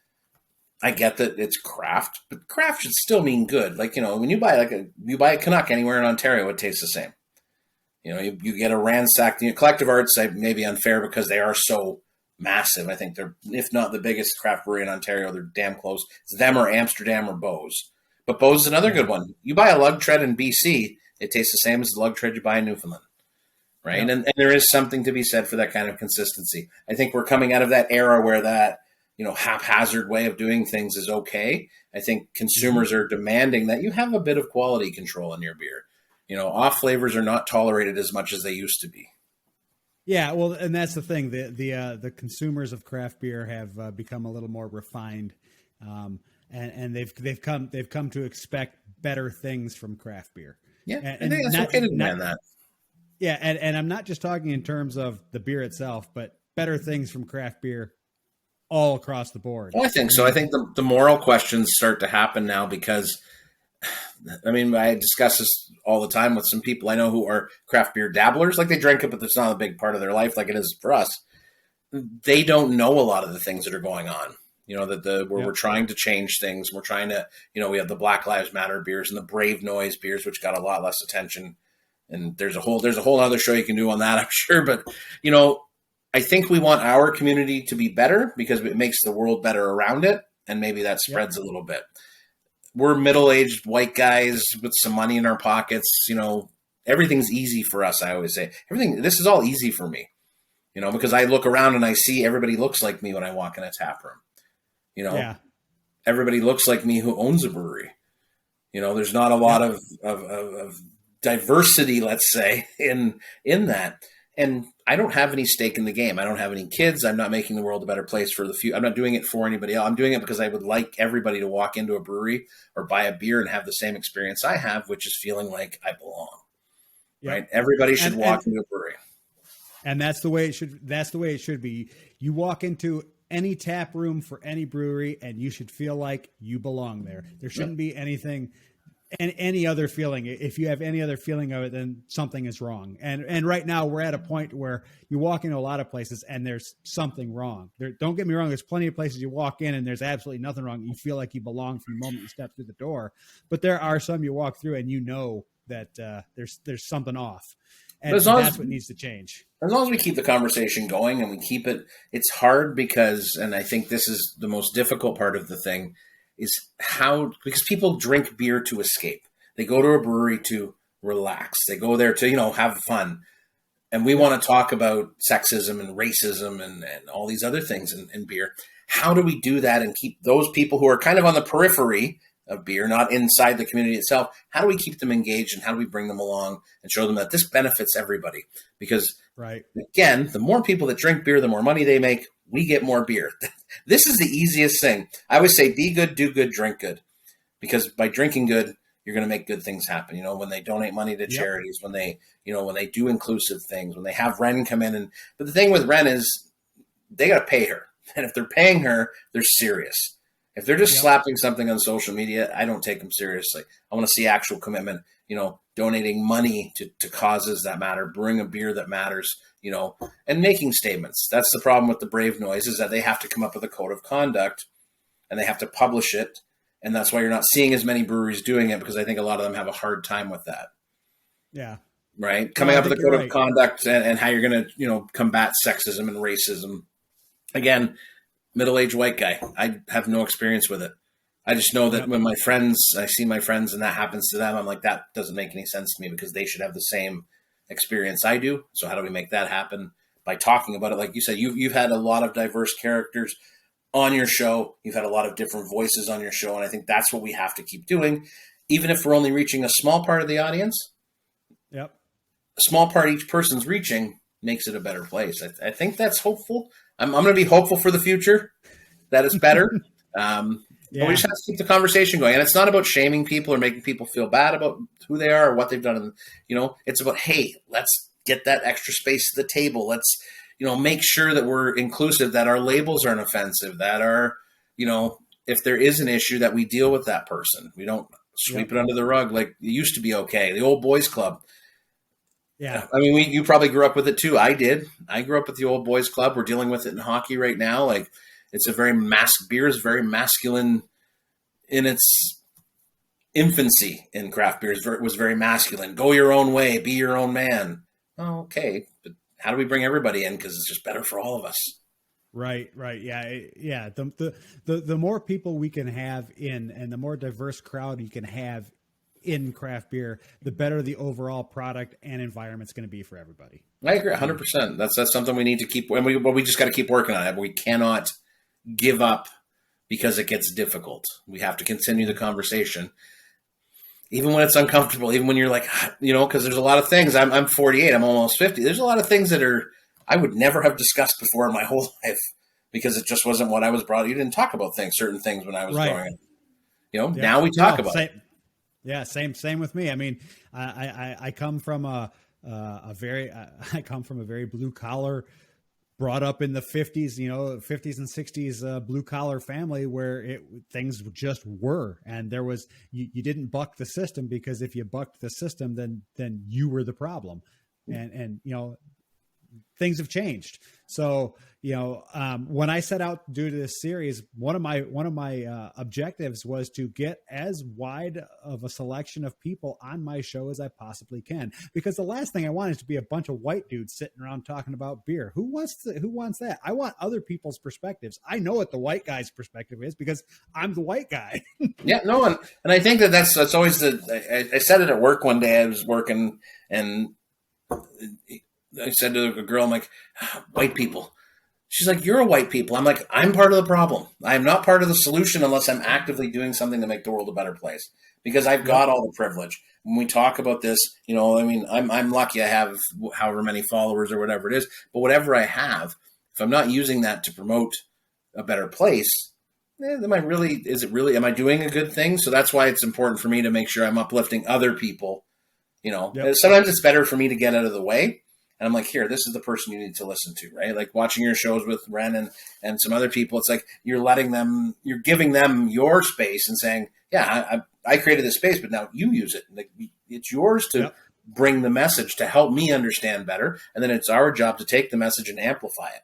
I get that it's craft, but craft should still mean good. Like, when you buy a Canuck anywhere in Ontario, it tastes the same. You get a ransacked, Collective Arts may be unfair because they are so massive. I think they're, if not the biggest craft brewery in Ontario, they're damn close. It's them or Amsterdam or Bose. But Bose is another good one. You buy a lug tread in BC, it tastes the same as the lug tread you buy in Newfoundland. Right. Yeah. And there is something to be said for that kind of consistency. I think we're coming out of that era where that, haphazard way of doing things is okay. I think consumers are demanding that you have a bit of quality control in your beer. Off flavors are not tolerated as much as they used to be. Yeah. Well, and that's the thing. The consumers of craft beer have become a little more refined. And they've come to expect better things from craft beer. Yeah. And I think that's okay to demand that. Yeah, and I'm not just talking in terms of the beer itself, but better things from craft beer all across the board. Well, I think so. I think the moral questions start to happen now because I mean, I discuss this all the time with some people I know who are craft beer dabblers. Like they drink it, but it's not a big part of their life like it is for us. They don't know a lot of the things that are going on. You know, where we're trying to change things. We're trying to, we have the Black Lives Matter beers and the Brave Noise beers, which got a lot less attention. And there's a whole other show you can do on that, I'm sure. But, I think we want our community to be better because it makes the world better around it. And maybe that spreads a little bit. We're middle-aged white guys with some money in our pockets. Everything's easy for us. I always say this is all easy for me, because I look around and I see everybody looks like me when I walk in a tap room. Everybody looks like me who owns a brewery. There's not a lot of diversity, let's say, in that. And I don't have any stake in the game. I don't have any kids. I'm not making the world a better place for the future. I'm not doing it for anybody else. I'm doing it because I would like everybody to walk into a brewery or buy a beer and have the same experience I have, which is feeling like I belong. Right? Everybody should walk into a brewery. And that's the way it should. That's the way it should be. You walk into any tap room for any brewery, and you should feel like you belong there. There shouldn't be anything and any other feeling. If you have any other feeling of it, then something is wrong. And right now we're at a point where you walk into a lot of places and there's something wrong. Don't get me wrong. There's plenty of places you walk in and there's absolutely nothing wrong. You feel like you belong from the moment you step through the door. But there are some you walk through and that there's something off. And that's what needs to change. As long as we keep the conversation going and we keep it's hard because, and I think this is the most difficult part of the thing, is because people drink beer to escape. They go to a brewery to relax. They go there to, have fun. And we want to talk about sexism and racism and all these other things in beer. How do we do that and keep those people who are kind of on the periphery of beer, not inside the community itself? How do we keep them engaged and how do we bring them along and show them that this benefits everybody? Because again, the more people that drink beer, the more money they make, we get more beer. This is the easiest thing. I always say, be good, do good, drink good. Because by drinking good, you're going to make good things happen. When they donate money to charities, when they do inclusive things, when they have Ren come in. But the thing with Ren is they got to pay her. And if they're paying her, they're serious. If they're just slapping something on social media, I don't take them seriously. I want to see actual commitment, donating money to causes that matter, brewing a beer that matters, and making statements. That's the problem with the Brave Noise is that they have to come up with a code of conduct and they have to publish it. And that's why you're not seeing as many breweries doing it because I think a lot of them have a hard time with that. Yeah. Right. Coming up with a code of conduct and how you're going to, combat sexism and racism. Again, middle-aged white guy. I have no experience with it. I just know that when I see my friends and that happens to them, I'm like, that doesn't make any sense to me because they should have the same experience I do. So how do we make that happen? By talking about it. Like you said, you've had a lot of diverse characters on your show. You've had a lot of different voices on your show. And I think that's what we have to keep doing. Even if we're only reaching a small part of the audience, a small part each person's reaching makes it a better place. I think that's hopeful. I'm going to be hopeful for the future that it's better. But we just have to keep the conversation going. And it's not about shaming people or making people feel bad about who they are or what they've done. It's about, hey, let's get that extra space at the table. Let's, make sure that we're inclusive, that our labels aren't offensive, that our, if there is an issue that we deal with that person. We don't sweep it under the rug like it used to be okay. The old boys club. Yeah. I mean, you probably grew up with it too. I did. I grew up with the old boys club. We're dealing with it in hockey right now. Like it's a very beer is very masculine in its infancy in craft beer. It was very masculine. Go your own way, be your own man. Oh, okay. But how do we bring everybody in? Because it's just better for all of us. Right. Yeah. The more people we can have in and the more diverse crowd you can have in craft beer, the better the overall product and environment's going to be for everybody. I agree 100%. That's something we need to keep, and we just got to keep working on it. We cannot give up because it gets difficult. We have to continue the conversation, even when it's uncomfortable, even when you're like, because there's a lot of things. I'm 48, I'm almost 50. There's a lot of things that I would never have discussed before in my whole life because it just wasn't what I was brought. You didn't talk about certain things when I was growing up. Now we talk about it. Yeah, same with me. I mean, I come from a very blue collar brought up in the 50s, 50s and 60s blue collar family where things just were, and there was you didn't buck the system, because if you bucked the system, then you were the problem, and things have changed. So, when I set out to do this series, one of my objectives was to get as wide of a selection of people on my show as I possibly can, because the last thing I want is to be a bunch of white dudes sitting around talking about beer. Who wants that? I want other people's perspectives. I know what the white guy's perspective is because I'm the white guy. Yeah, no, and I think that's always I said it at work one day. I was working, and I said to a girl, I'm like, white people. She's like, you're a white people. I'm like, I'm part of the problem. I am not part of the solution unless I'm actively doing something to make the world a better place, because I've got all the privilege. When we talk about this, I'm lucky I have however many followers or whatever it is, but whatever I have, if I'm not using that to promote a better place, am I doing a good thing? So that's why it's important for me to make sure I'm uplifting other people. Yep. Sometimes it's better for me to get out of the way. And I'm like, here, this is the person you need to listen to, right? Like watching your shows with Ren and some other people, it's like you're giving them your space and saying, yeah, I created this space, but now you use it. Like, it's yours to bring the message to help me understand better. And then it's our job to take the message and amplify it,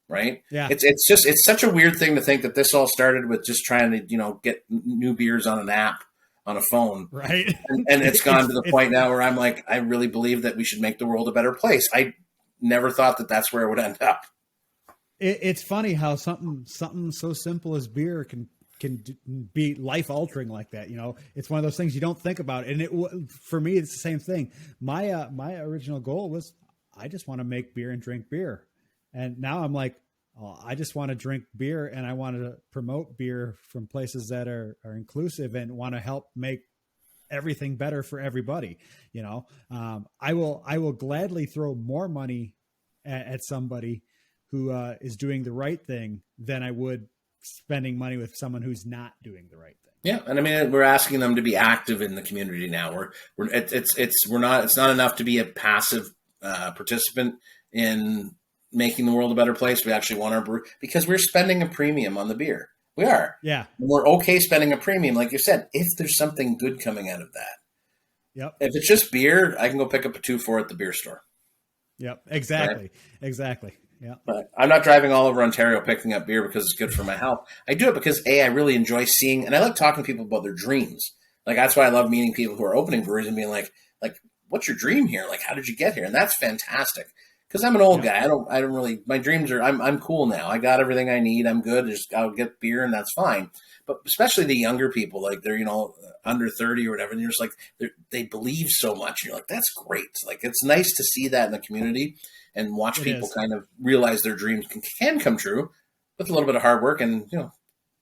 right? Yeah. It's such a weird thing to think that this all started with just trying to, get new beers on an app on a phone. Right. And it's gone to the point now where I'm like, I really believe that we should make the world a better place. I never thought that that's where it would end up. It's funny how something so simple as beer can be life altering like that. It's one of those things you don't think about. And for me, it's the same thing. My original goal was, I just want to make beer and drink beer. And now I'm like, I just want to drink beer, and I want to promote beer from places that are inclusive and want to help make everything better for everybody. I will gladly throw more money at somebody who is doing the right thing than I would spending money with someone who's not doing the right thing. Yeah, and I mean, we're asking them to be active in the community now. It's not enough to be a passive participant in making the world a better place. We actually want our brew, because we're spending a premium on the beer. We are. Yeah. We're okay spending a premium, like you said, if there's something good coming out of that. Yep. If it's just beer, I can go pick up a 2-4 at the beer store. Yep. Exactly. Right? Exactly. Yeah. But I'm not driving all over Ontario picking up beer because it's good for my health. I do it because I really enjoy seeing, and I like talking to people about their dreams. Like, that's why I love meeting people who are opening breweries and being like, what's your dream here? Like, how did you get here? And that's fantastic. Because I'm an old guy. I don't really, my dreams are, I'm cool now. I got everything I need. I'm good. I'll get beer and that's fine. But especially the younger people, like they're, under 30 or whatever. And you're just like, they believe so much. And you're like, that's great. Like, it's nice to see that in the community and watch people kind of realize their dreams can come true with a little bit of hard work and, a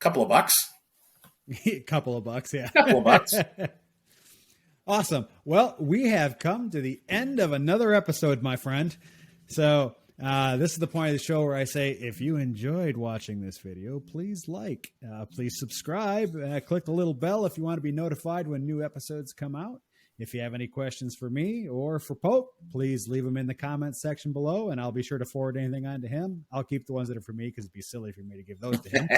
couple of bucks. A couple of bucks. Yeah. A couple of bucks. Awesome. Well, we have come to the end of another episode, my friend. So this is the point of the show where I say, if you enjoyed watching this video, please please subscribe, click the little bell if you want to be notified when new episodes come out. If you have any questions for me or for Pope, please leave them in the comments section below, and I'll be sure to forward anything on to him. I'll keep the ones that are for me because it'd be silly for me to give those to him.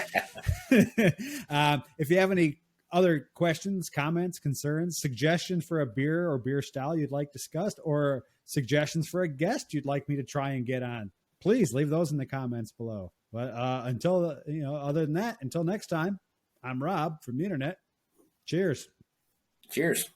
If you have any other questions, comments, concerns, suggestions for a beer or beer style you'd like discussed, or suggestions for a guest you'd like me to try and get on, please leave those in the comments below. But other than that, until next time, I'm Rob from the internet. Cheers. Cheers.